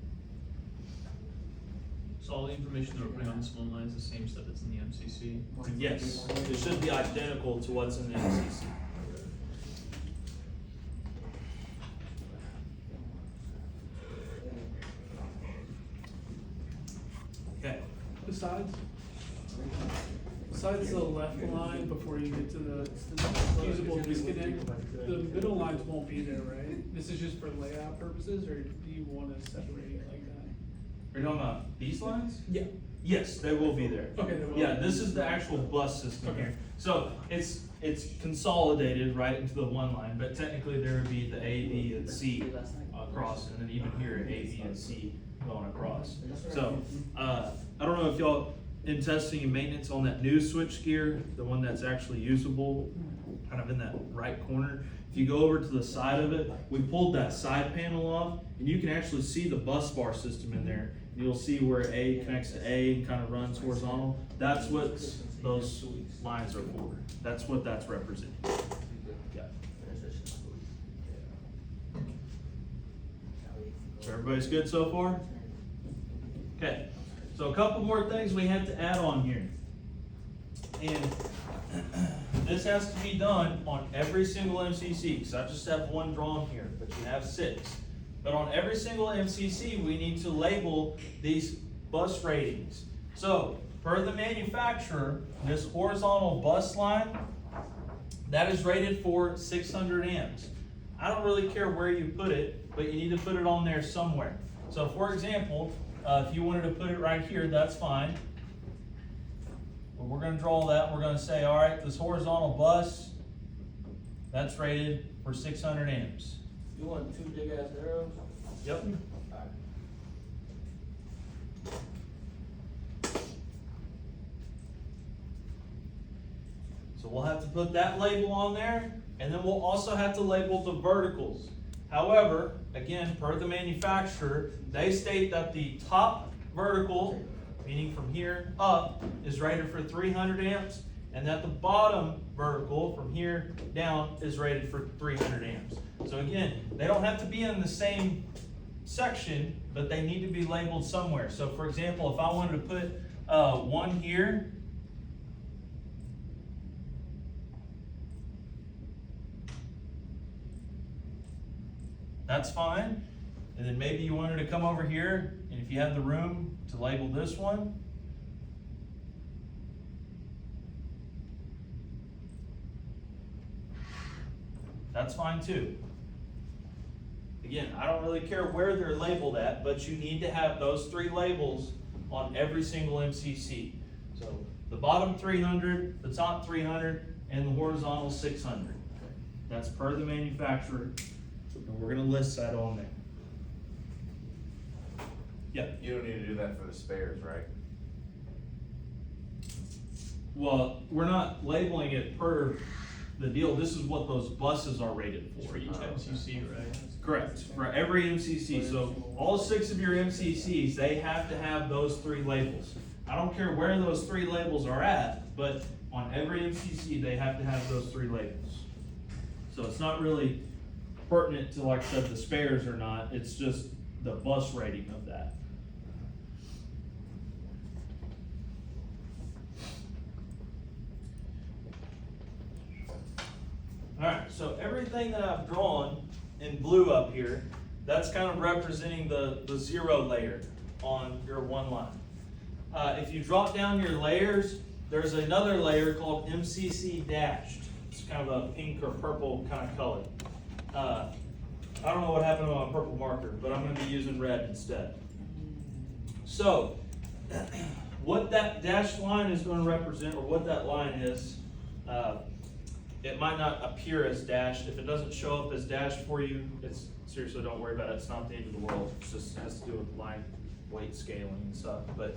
So all the information that we're putting on this one line is the same stuff that's in the MCC? Yes, it should be identical to what's in the MCC. Okay. Besides the left line before you get to the usable disconnect, the middle lines won't be there, right? This is just for layout purposes, or do you want to separate it like that? Are you talking about these lines? Yeah. Yes, they will be there. Okay, they will. Yeah, this is the actual bus system Okay. here. So it's consolidated right into the one line, but technically there would be the A, B, and C across, and then even here, A, B, and C going across. So, I don't know if y'all, in testing and maintenance on that new switch gear, the one that's actually usable, kind of in that right corner, if you go over to the side of it, we pulled that side panel off, and you can actually see the bus bar system in there. You'll see where A connects to A and kind of runs horizontal. That's what those lines are for. That's what that's representing. Yeah. So everybody's good so far? Okay, so a couple more things we have to add on here. And this has to be done on every single MCC, because I just have one drawn here, but you have 6. But on every single MCC, we need to label these bus ratings. So, per the manufacturer, this horizontal bus line, that is rated for 600 amps. I don't really care where you put it, but you need to put it on there somewhere. So, for example, if you wanted to put it right here, that's fine. But we're going to draw that. We're going to say, all right, this horizontal bus, that's rated for 600 amps. You want 2 big ass arrows? Yep. So we'll have to put that label on there, and then we'll also have to label the verticals. However, again, per the manufacturer, they state that the top vertical, meaning from here up, is rated for 300 amps, and that the bottom vertical from here down is rated for 300 amps. So again, they don't have to be in the same section, but they need to be labeled somewhere. So for example, if I wanted to put one here, that's fine. And then maybe you wanted to come over here, and if you have the room to label this one, that's fine too. Again, I don't really care where they're labeled at, but you need to have those 3 labels on every single MCC. So the bottom 300, the top 300, and the horizontal 600. That's per the manufacturer, and we're gonna list that on there. Yeah. You don't need to do that for the spares, right? Well, we're not labeling it per the deal. This is what those buses are rated For for. each MCC, right? Correct, for every MCC. So all 6 of your MCCs, they have to have those 3 labels. I don't care where those 3 labels are at, but on every MCC, they have to have those 3 labels. So it's not really pertinent to, like I said, the spares or not. It's just the bus rating of that. Alright, so everything that I've drawn in blue up here, that's kind of representing the 0 layer on your one line. If you drop down your layers, there's another layer called MCC dashed. It's kind of a pink or purple kind of color. I don't know what happened to my purple marker, but I'm going to be using red instead. So, what that dashed line is going to represent, or what that line is, it might not appear as dashed. If it doesn't show up as dashed for you, it's seriously, don't worry about it. It's not the end of the world. It just has to do with line weight scaling and stuff. But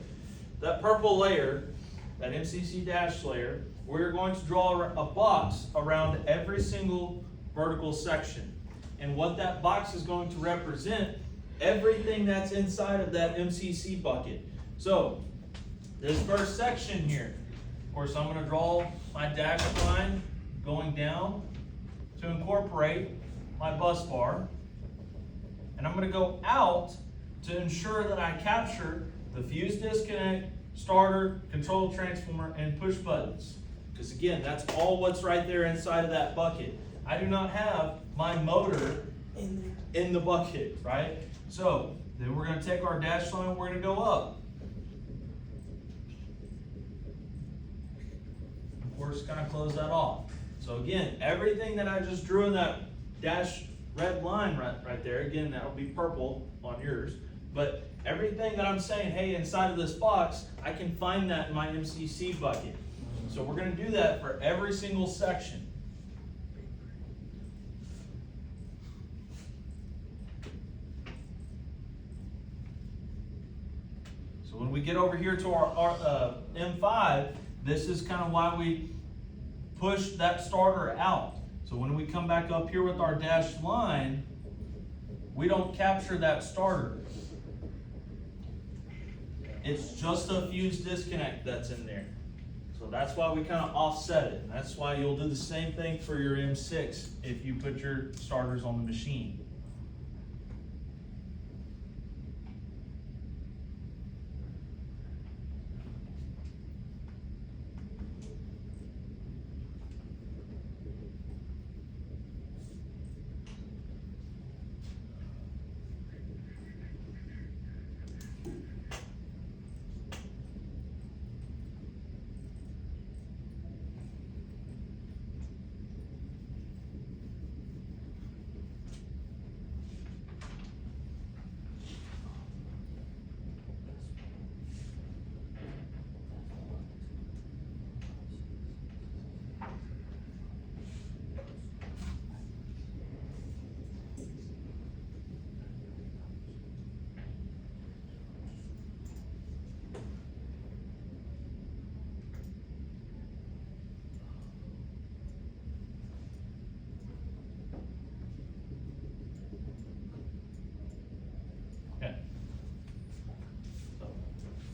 that purple layer, that MCC dash layer, we're going to draw a box around every single vertical section. And what that box is going to represent, everything that's inside of that MCC bucket. So, this first section here, of course, I'm going to draw my dashed line going down to incorporate my bus bar. And I'm going to go out to ensure that I capture the fuse disconnect, starter, control transformer, and push buttons. Because again, that's all what's right there inside of that bucket. I do not have my motor in the bucket, right? So then we're going to take our dash line, we're going to go up. Of course, kind of close that off. So again, everything that I just drew in that dash red line right there, again, that'll be purple on yours, but everything that I'm saying, hey, inside of this box, I can find that in my MCC bucket. So we're going to do that for every single section. So when we get over here to our M5, this is kind of why we push that starter out. So when we come back up here with our dashed line, we don't capture that starter. It's just a fuse disconnect that's in there. So that's why we kind of offset it. And that's why you'll do the same thing for your M6 if you put your starters on the machine.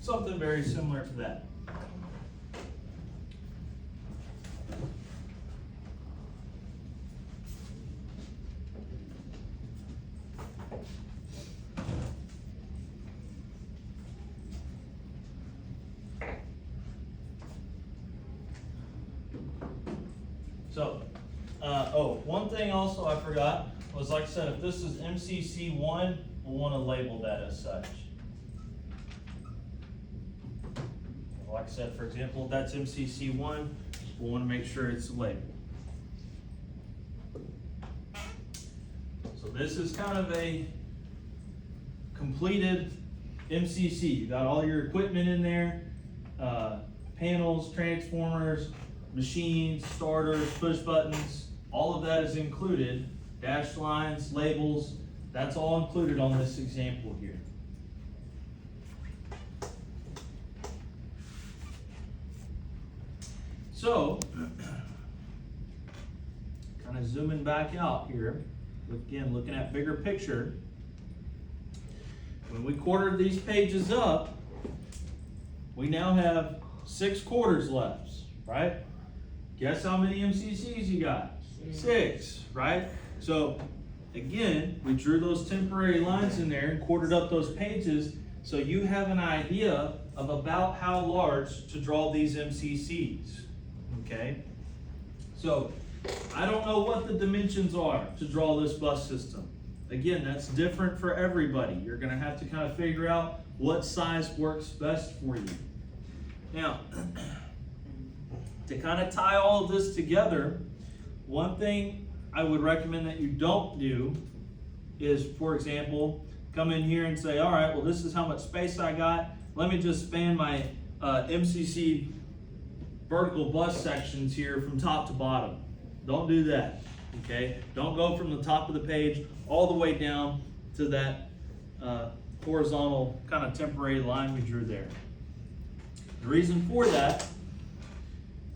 Something very similar to that. So, one thing also I forgot was, like I said, if this is MCC 1, we'll want to label that as such. Like I said, for example, if that's MCC 1, we'll want to make sure it's labeled. So this is kind of a completed MCC. You got all your equipment in there, panels, transformers, machines, starters, push buttons, all of that is included. Dash lines, labels, that's all included on this example here. So, kind of zooming back out here, again, looking at bigger picture. When we quartered these pages up, we now have 6 quarters left, right? Guess how many MCCs you got? 6, right? So, again, we drew those temporary lines in there and quartered up those pages so you have an idea of about how large to draw these MCCs, okay? So, I don't know what the dimensions are to draw this bus system. Again, that's different for everybody. You're gonna have to kind of figure out what size works best for you. Now, to kind of tie all of this together, one thing I would recommend that you don't do is, for example, come in here and say, all right, well, this is how much space I got. Let me just span my MCC vertical bus sections here from top to bottom. Don't do that, okay? Don't go from the top of the page all the way down to that horizontal kind of temporary line we drew there. The reason for that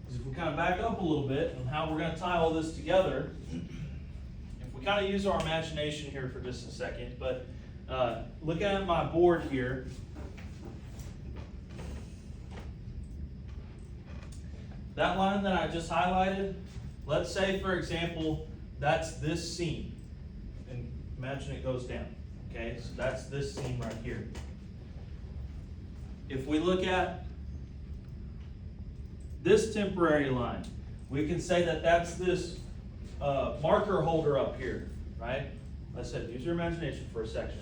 is, if we kind of back up a little bit on how we're going to tie all this together, if we kind of use our imagination here for just a second, but looking at my board here, that line that I just highlighted, let's say, for example, that's this seam. And imagine it goes down, okay? So that's this seam right here. If we look at this temporary line, we can say that that's this marker holder up here, right? Like I said, use your imagination for a second.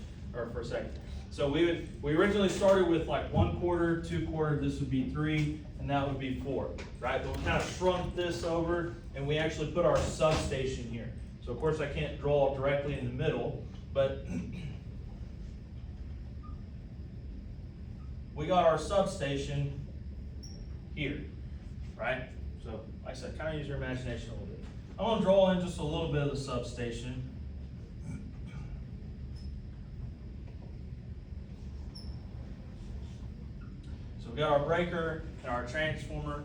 So we originally started with like 1 quarter, 2 quarter, this would be 3, and that would be 4, right? But we kind of shrunk this over, and we actually put our substation here. So of course I can't draw directly in the middle, but we got our substation here, right? So like I said, kind of use your imagination a little bit. I'm going to draw in just a little bit of the substation. So we got our breaker and our transformer.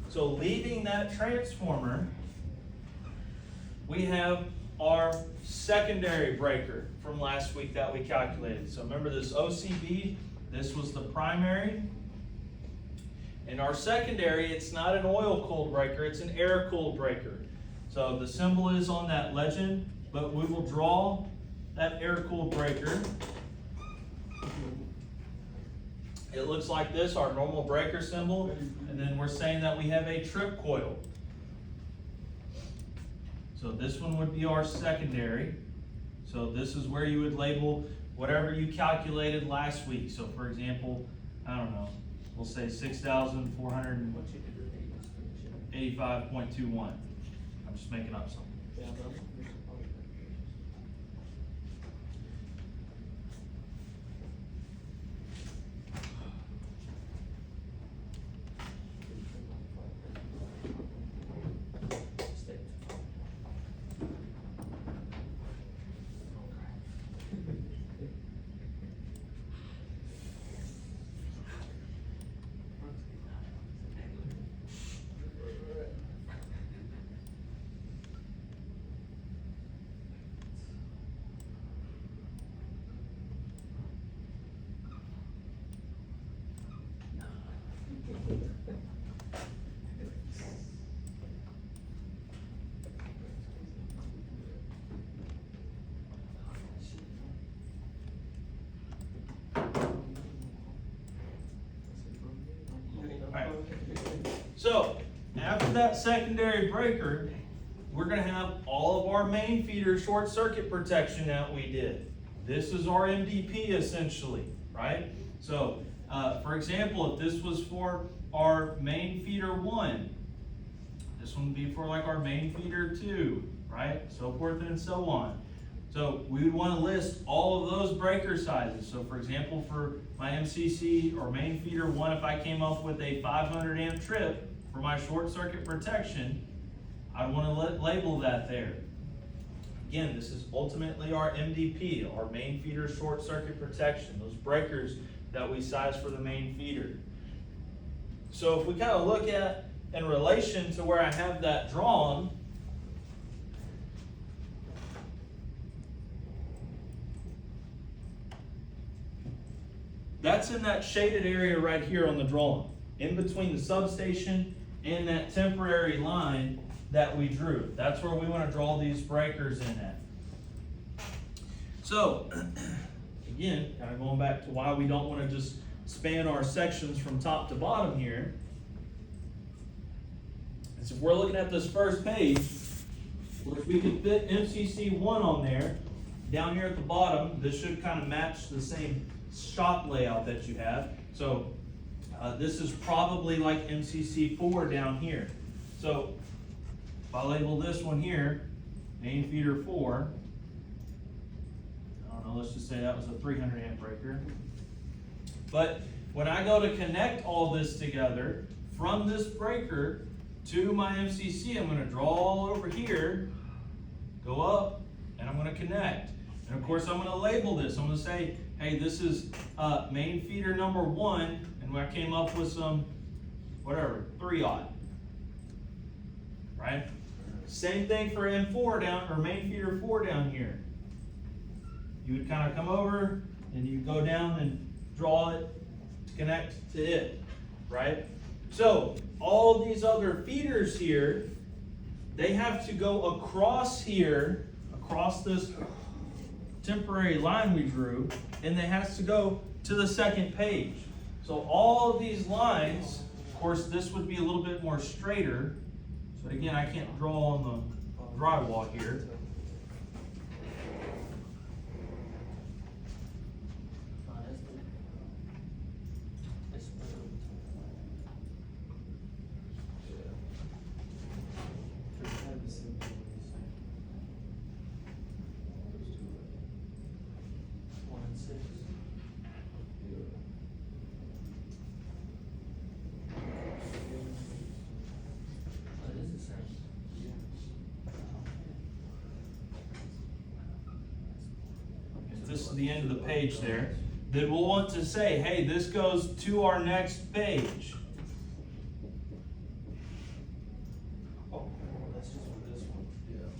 So leaving that transformer, we have our secondary breaker from last week that we calculated. So remember this OCB, this was the primary. And our secondary, it's not an oil-cooled breaker, it's an air-cooled breaker. So the symbol is on that legend, but we will draw that air-cooled breaker. It looks like this, our normal breaker symbol, and then we're saying that we have a trip coil. So this one would be our secondary. So this is where you would label whatever you calculated last week. So for example, I don't know, we'll say 6,485.21. I'm just making up something. So, after that secondary breaker, we're gonna have all of our main feeder short circuit protection that we did. This is our MDP essentially, right? So, for example, if this was for our main feeder 1, this one would be for like our main feeder 2, right? So forth and so on. So we would want to list all of those breaker sizes. So for example, for my MCC or main feeder 1, if I came up with a 500 amp trip for my short circuit protection, I'd want to label that there. Again, this is ultimately our MDP, our main feeder short circuit protection, those breakers that we size for the main feeder. So if we kind of look at in relation to where I have that drawn, that's in that shaded area right here on the drawing, in between the substation and that temporary line that we drew. That's where we want to draw these breakers in at. So, again, kind of going back to why we don't want to just span our sections from top to bottom here. Is if we're looking at this first page, well, if we could fit MCC 1 on there, down here at the bottom, this should kind of match the same shop layout that you have. So this is probably like MCC 4 down here. So if I label this one here, main feeder 4, I don't know, let's just say that was a 300 amp breaker. But when I go to connect all this together, from this breaker to my MCC, I'm going to draw over here, go up, and I'm going to connect. And of course, I'm going to label this. I'm going to say, hey, this is main feeder number 1, and I came up with some, whatever, 3/0. Right? Same thing for M4 down, or main feeder 4 down here. You would kind of come over, and you go down and draw it to connect to it, right? So, all these other feeders here, they have to go across here, across this temporary line we drew, and they have to go to the second page. So all of these lines, of course this would be a little bit more straighter, but again I can't draw on the drywall here. This is the end of the page there. Then we'll want to say, hey, this goes to our next page.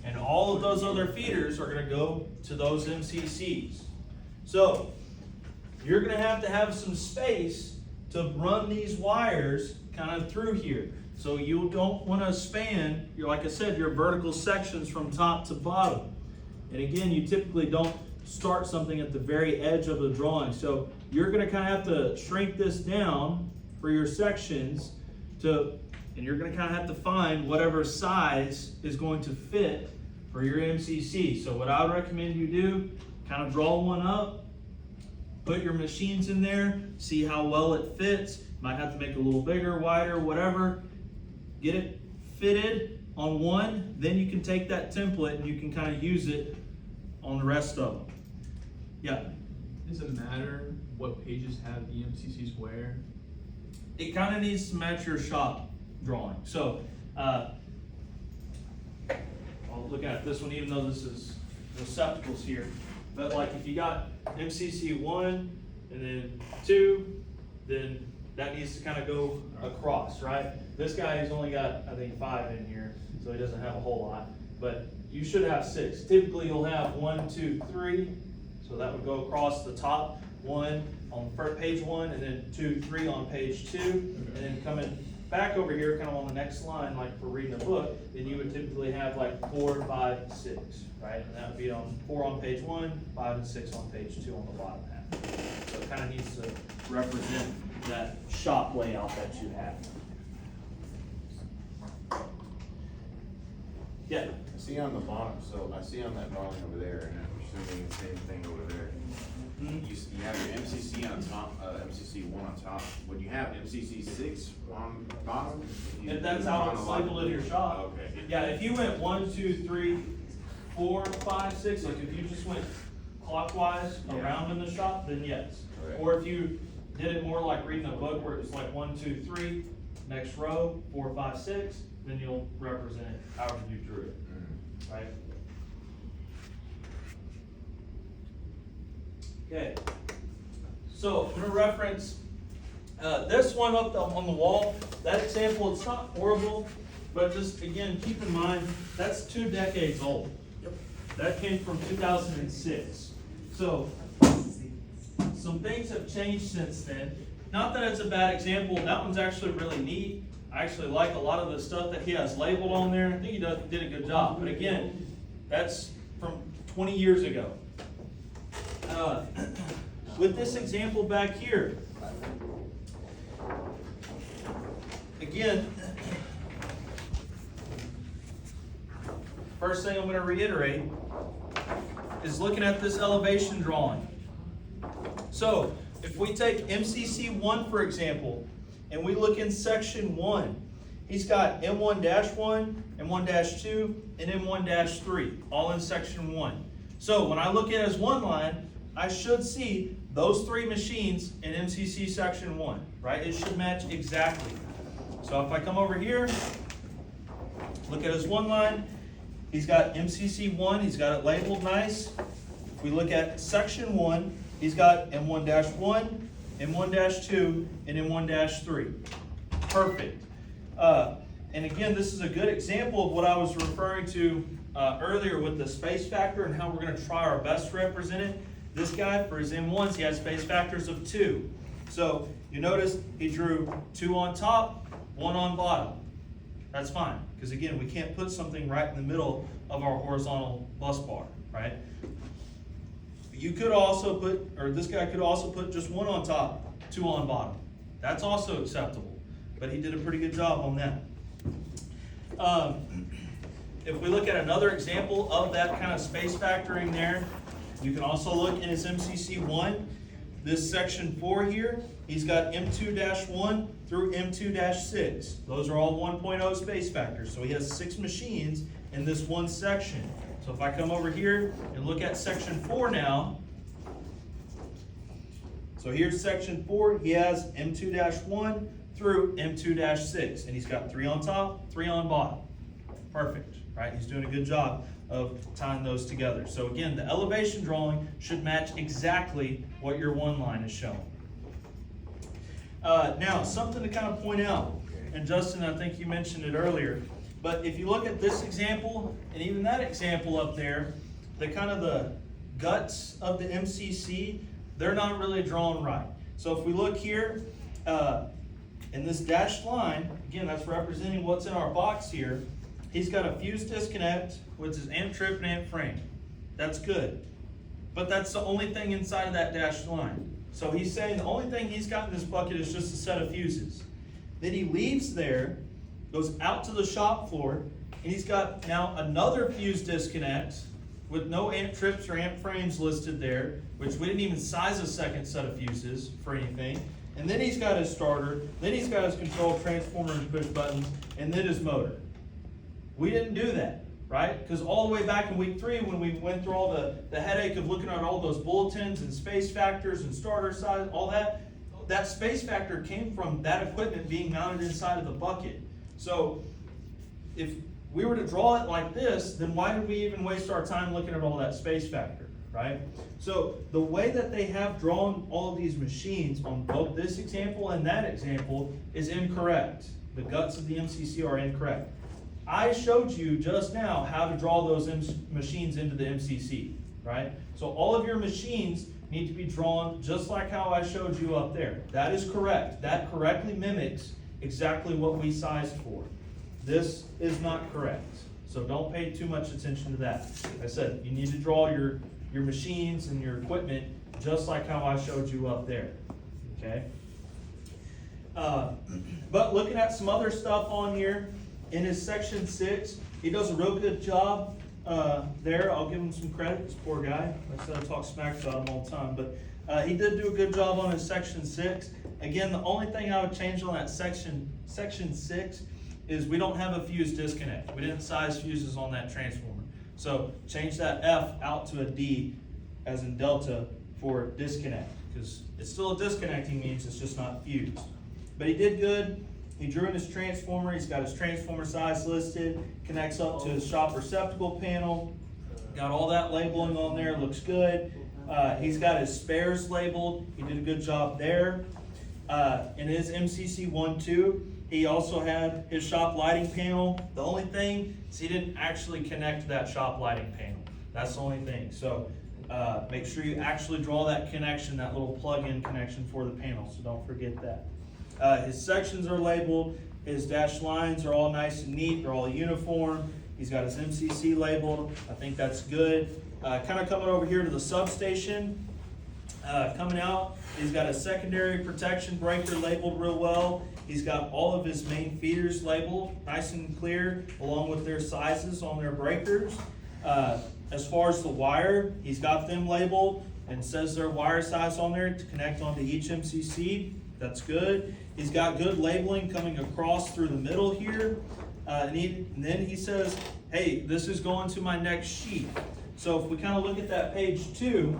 And all of those other feeders are going to go to those MCCs. So you're going to have some space to run these wires kind of through here. So you don't want to span, like I said, your vertical sections from top to bottom. And again, you typically don't start something at the very edge of the drawing. So you're going to kind of have to shrink this down for your sections and you're going to kind of have to find whatever size is going to fit for your MCC. So what I would recommend you do, kind of draw one up, put your machines in there, see how well it fits. Might have to make it a little bigger, wider, whatever. Get it fitted on one, then you can take that template and you can kind of use it on the rest of them. Yeah. Does it matter what pages have the MCCs where? It kind of needs to match your shop drawing. So, I'll look at this one, even though this is receptacles here. But like if you got MCC 1 and then 2, then that needs to kind of go across, right? This guy has only got, I think, 5 in here, so he doesn't have a whole lot. But you should have 6. Typically you'll have 1, 2, 3. So that would go across the top, 1 on page 1, and then 2, 3 on page 2. And then coming back over here, kind of on the next line, like for reading a book, then you would typically have like 4, 5, 6, right? And that would be on 4 on page 1, 5 and 6 on page 2 on the bottom half. So it kind of needs to represent that shop layout that you have. Yeah. See on the bottom, so I see on that drawing over there, and I'm assuming the same thing over there. Mhm. You have your MCC on top, MCC one on top. Would you have MCC six on bottom? If that's how it's labeled in your shop. Okay. Yeah, if you went 1, 2, 3, 4, 5, 6, like if you just went clockwise Yeah. around in the shop, then yes. Okay. Or if you did it more like reading a book where it was like 1, 2, 3, next row, 4, 5, 6, then you'll represent it however you drew it, Mhm. right? Okay, so I'm gonna reference this one up on the wall. That example, it's not horrible, but just again, keep in mind, that's 2 decades old. That came from 2006. So, some things have changed since then. Not that it's a bad example, that one's actually really neat. I actually like a lot of the stuff that he has labeled on there. I think he did a good job, but again, that's from 20 years ago. With this example back here, again, first thing I'm going to reiterate is looking at this elevation drawing. So, if we take MCC 1 for example, and we look in section 1, he's got M1-1, M1-2, and M1-3, all in section 1. So when I look at his one line, I should see those 3 machines in MCC section 1, right? It should match exactly. So if I come over here, look at his one line, he's got MCC 1, he's got it labeled nice. If we look at section 1, he's got M1-1, M1-2, and M1-3. Perfect. And again, this is a good example of what I was referring to earlier with the space factor and how we're going to try our best to represent it. This guy, for his M1s, he has space factors of 2. So you notice he drew 2 on top, 1 on bottom. That's fine, because again, we can't put something right in the middle of our horizontal bus bar, right? You could also put, or this guy could also put just 1 on top, 2 on bottom. That's also acceptable, but he did a pretty good job on that. If we look at another example of that kind of space factoring there, you can also look in his MCC 1, this section 4 here, he's got M2-1 through M2-6. Those are all 1.0 space factors, so he has 6 machines in this one section. So if I come over here and look at section 4 now, so here's section 4, he has M2-1 through M2-6, and he's got 3 on top, 3 on bottom. Perfect, right? He's doing a good job of tying those together. So again, the elevation drawing should match exactly what your one line is showing. Now, something to kind of point out, and Justin, I think you mentioned it earlier, but if you look at this example, and even that example up there, the kind of the guts of the MCC, they're not really drawn right. So if we look here, in this dashed line, again, that's representing what's in our box here. He's got a fuse disconnect, which is amp trip and amp frame. That's good. But that's the only thing inside of that dashed line. So he's saying the only thing he's got in this bucket is just a set of fuses. Then he leaves there, goes out to the shop floor, and he's got now another fuse disconnect with no amp trips or amp frames listed there, which we didn't even size a second set of fuses for anything. And then he's got his starter, then he's got his control transformer and push buttons, and then his motor. We didn't do that, right? Because all the way back in week 3, when we went through all the headache of looking at all those bulletins and space factors and starter size, all that, that space factor came from that equipment being mounted inside of the bucket. So if we were to draw it like this, then why did we even waste our time looking at all that space factor, right? So the way that they have drawn all of these machines on both this example and that example is incorrect. The guts of the MCC are incorrect. I showed you just now how to draw those machines into the MCC, right? So all of your machines need to be drawn just like how I showed you up there. That is correct. That correctly mimics exactly what we sized for. This is not correct. So don't pay too much attention to that. Like I said, you need to draw your machines and your equipment just like how I showed you up there, okay? But looking at some other stuff on here, in his section 6, he does a real good job there. I'll give him some credit, this poor guy. I said I talk smack about him all the time, but he did do a good job on his section 6. Again, the only thing I would change on that section 6 is we don't have a fuse disconnect. We didn't size fuses on that transformer. So change that F out to a D as in Delta for disconnect, because it's still a disconnecting means, it's just not fused. But he did good. He drew in his transformer. He's got his transformer size listed, connects up to his shop receptacle panel. Got all that labeling on there, looks good. He's got his spares labeled. He did a good job there. In his MCC 1.2, he also had his shop lighting panel. The only thing is he didn't actually connect that shop lighting panel. That's the only thing. So make sure you actually draw that connection, that little plug-in connection for the panel, so don't forget that. His sections are labeled. His dashed lines are all nice and neat. They're all uniform. He's got his MCC labeled. I think that's good. Kind of coming over here to the substation. Coming out, he's got a secondary protection breaker labeled real well. He's got all of his main feeders labeled nice and clear, along with their sizes on their breakers. As far as the wire, he's got them labeled and says their wire size on there to connect onto each MCC. That's good. He's got good labeling coming across through the middle here. And then he says, hey, this is going to my next sheet. So if we kind of look at that page 2,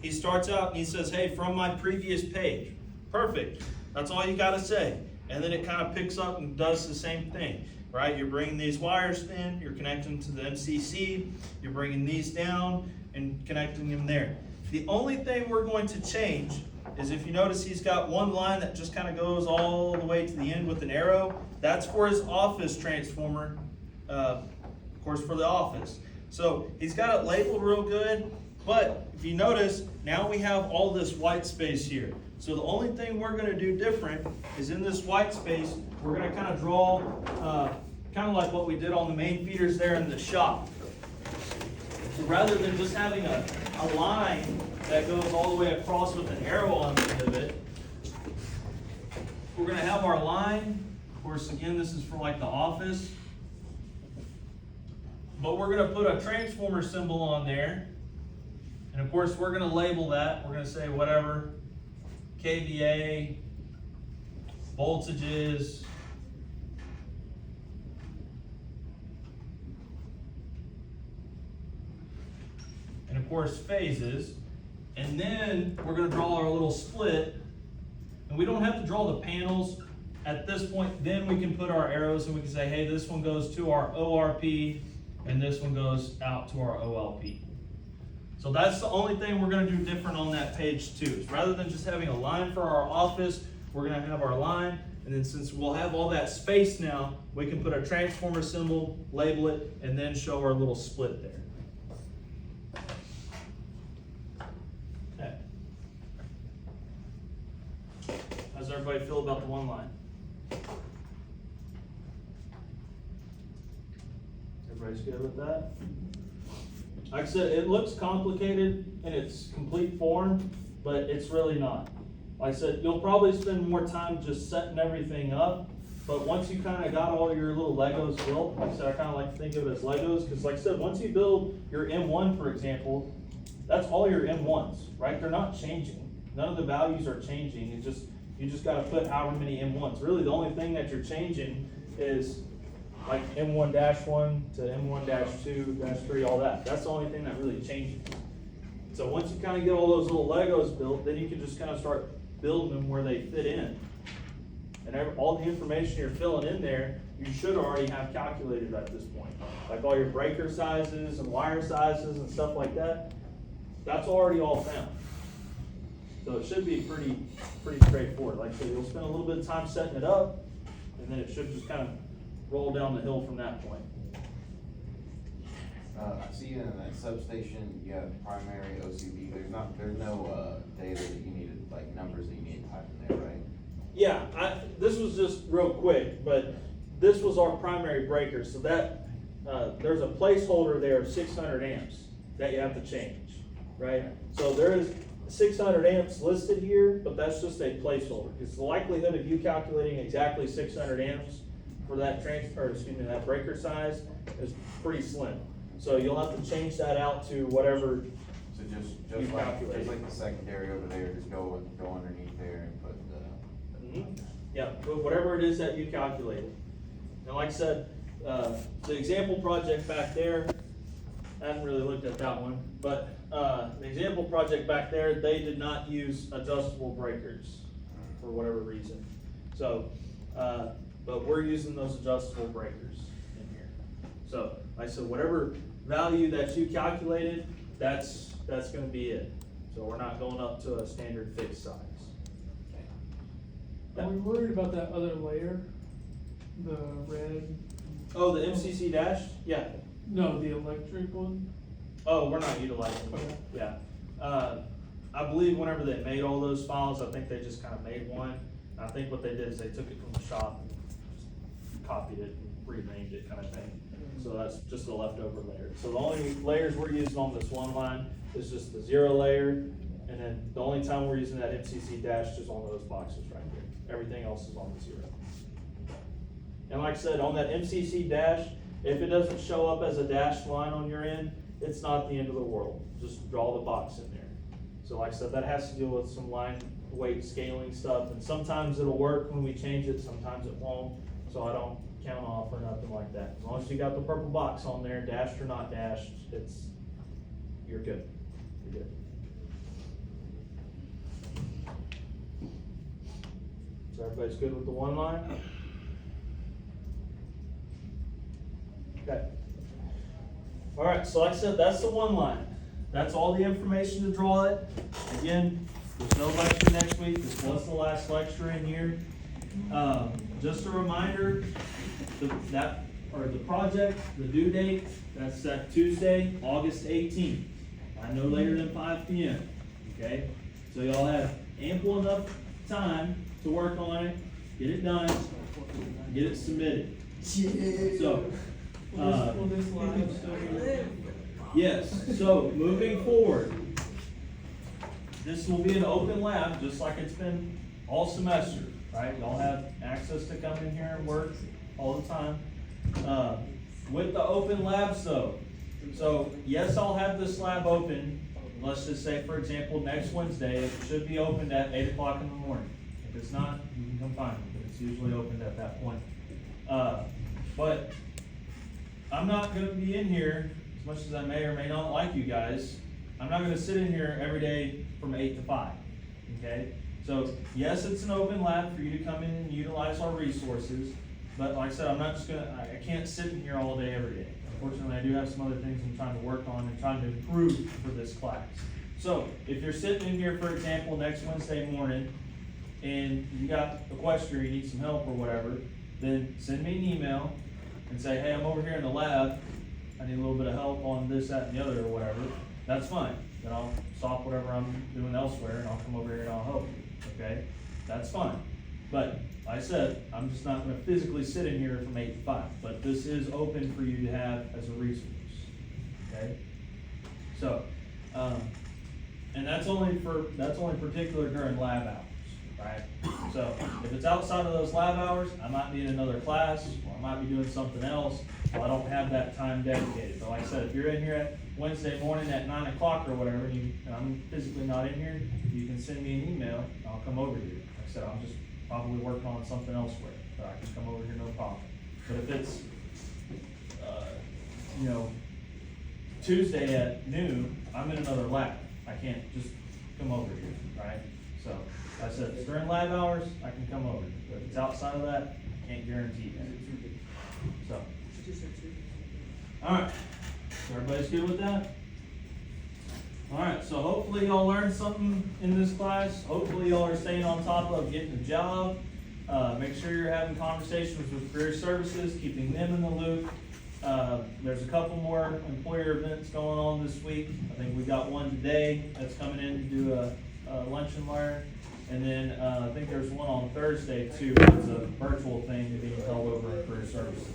he starts out and he says, hey, from my previous page. Perfect. That's all you got to say. And then it kind of picks up and does the same thing, right? You're bringing these wires in, you're connecting to the MCC, you're bringing these down and connecting them there. The only thing we're going to change is, if you notice, he's got one line that just kind of goes all the way to the end with an arrow. That's for his office transformer, of course, for the office. So he's got it labeled real good, but if you notice, now we have all this white space here. So the only thing we're going to do different is in this white space, we're going to kind of draw, kind of like what we did on the main feeders there in the shop. So rather than just having a line that goes all the way across with an arrow on the end of it, we're going to have our line. Of course, again, this is for like the office. But we're going to put a transformer symbol on there. And of course, we're going to label that. We're going to say whatever KVA, voltages, and of course phases. And then we're going to draw our little split. And we don't have to draw the panels at this point. Then we can put our arrows and we can say, hey, this one goes to our ORP and this one goes out to our OLP. So that's the only thing we're going to do different on that page 2. Is rather than just having a line for our office, we're going to have our line. And then since we'll have all that space now, we can put a transformer symbol, label it, and then show our little split there. Okay. How does everybody feel about the one line? Everybody's good with that? Like I said, it looks complicated in its complete form, but it's really not. Like I said, you'll probably spend more time just setting everything up, but once you kind of got all your little Legos built, like I said, I kind of like to think of it as Legos, because like I said, once you build your M1, for example, that's all your M1s, right? They're not changing. None of the values are changing. You just got to put however many M1s. Really, the only thing that you're changing is like M1-1 to M1-2-3, all that. That's the only thing that really changes. So once you kind of get all those little Legos built, then you can just kind of start building them where they fit in. And all the information you're filling in there, you should already have calculated at this point. Like all your breaker sizes and wire sizes and stuff like that, that's already all found. So it should be pretty straightforward. Like I said, you'll spend a little bit of time setting it up, and then it should just kind of roll down the hill from that point. I see in that substation, you have primary OCB, there's no data that you needed, like numbers that you need to type in there, right? Yeah, this was just real quick, but this was our primary breaker, so that, there's a placeholder there of 600 amps that you have to change, right? So there is, 600 amps listed here, but that's just a placeholder, because the likelihood of you calculating exactly 600 amps for that that breaker size is pretty slim. So you'll have to change that out to whatever. So You just calculate. like the secondary over there, just go underneath there and put the. Yeah, but whatever it is that you calculated. And like I said, the example project back there, I haven't really looked at that one, but the example project back there, they did not use adjustable breakers for whatever reason. So, but we're using those adjustable breakers in here. So, like I said, whatever value that you calculated, that's gonna be it. So we're not going up to a standard fixed size. Are we worried about that other layer? The red, Oh, the MCC dash? Yeah. no, the electric one? Oh, we're not utilizing it. Okay. Yeah. I believe whenever they made all those files, I think they just kind of made one. I think what they did is they took it from the shop and just copied it and renamed it kind of thing. So that's just a leftover layer. So the only layers we're using on this one line is just the 0 layer. And then the only time we're using that MCC dash is on those boxes right here. Everything else is on the 0. And like I said, on that MCC dash, if it doesn't show up as a dashed line on your end, it's not the end of the world. Just draw the box in there. So like I said, that has to deal with some line weight scaling stuff, and sometimes it'll work when we change it, sometimes it won't. So I don't count off or nothing like that. As long as you got the purple box on there, dashed or not dashed, you're good. You're good. So everybody's good with the one line? Okay. All right, so like I said, that's the one line. That's all the information to draw it. Again, there's no lecture next week. This was the last lecture in here. Just a reminder, the project, the due date, that's that Tuesday, August 18th. No later than 5 p.m. Okay? So y'all have ample enough time to work on it, get it done, get it submitted. So, Will this live still be? yes, so moving forward, this will be an open lab, just like it's been all semester, right? Y'all have access to come in here and work all the time. With the open labs though, so yes, I'll have this lab open, let's just say, for example, next Wednesday, it should be opened at 8 o'clock in the morning. If it's not, you can come find me, but it's usually opened at that point. But I'm not gonna be in here, as much as I may or may not like you guys, I'm not gonna sit in here every day from 8 to 5, okay? So, yes, it's an open lab for you to come in and utilize our resources, but like I said, I can't sit in here all day, every day. Unfortunately, I do have some other things I'm trying to work on and trying to improve for this class. So, if you're sitting in here, for example, next Wednesday morning, and you got a question or you need some help or whatever, then send me an email and say, hey, I'm over here in the lab, I need a little bit of help on this, that, and the other, or whatever. That's fine. Then I'll stop whatever I'm doing elsewhere and I'll come over here and I'll help you, okay? That's fine. But, like I said, I'm just not gonna physically sit in here from 8 to 5, but this is open for you to have as a resource, okay? So, and that's only particular during lab hours. Right? So if it's outside of those lab hours, I might be in another class, or I might be doing something else, so I don't have that time dedicated. But like I said, if you're in here at Wednesday morning at 9 o'clock or whatever, and I'm physically not in here, you can send me an email, and I'll come over here. Like I said, I'm just probably working on something elsewhere, but I can come over here, no problem. But if it's, Tuesday at noon, I'm in another lab. I can't just come over here, right? So, like I said, if it's during lab hours, I can come over. But if it's outside of that, I can't guarantee that. So. Alright, so everybody's good with that? Alright, so hopefully y'all learned something in this class. Hopefully y'all are staying on top of getting a job. Make sure you're having conversations with career services, keeping them in the loop. There's a couple more employer events going on this week. I think we got one today that's coming in to do a lunch and learn. And then I think there's one on Thursday too. It's a virtual thing being held over at career services.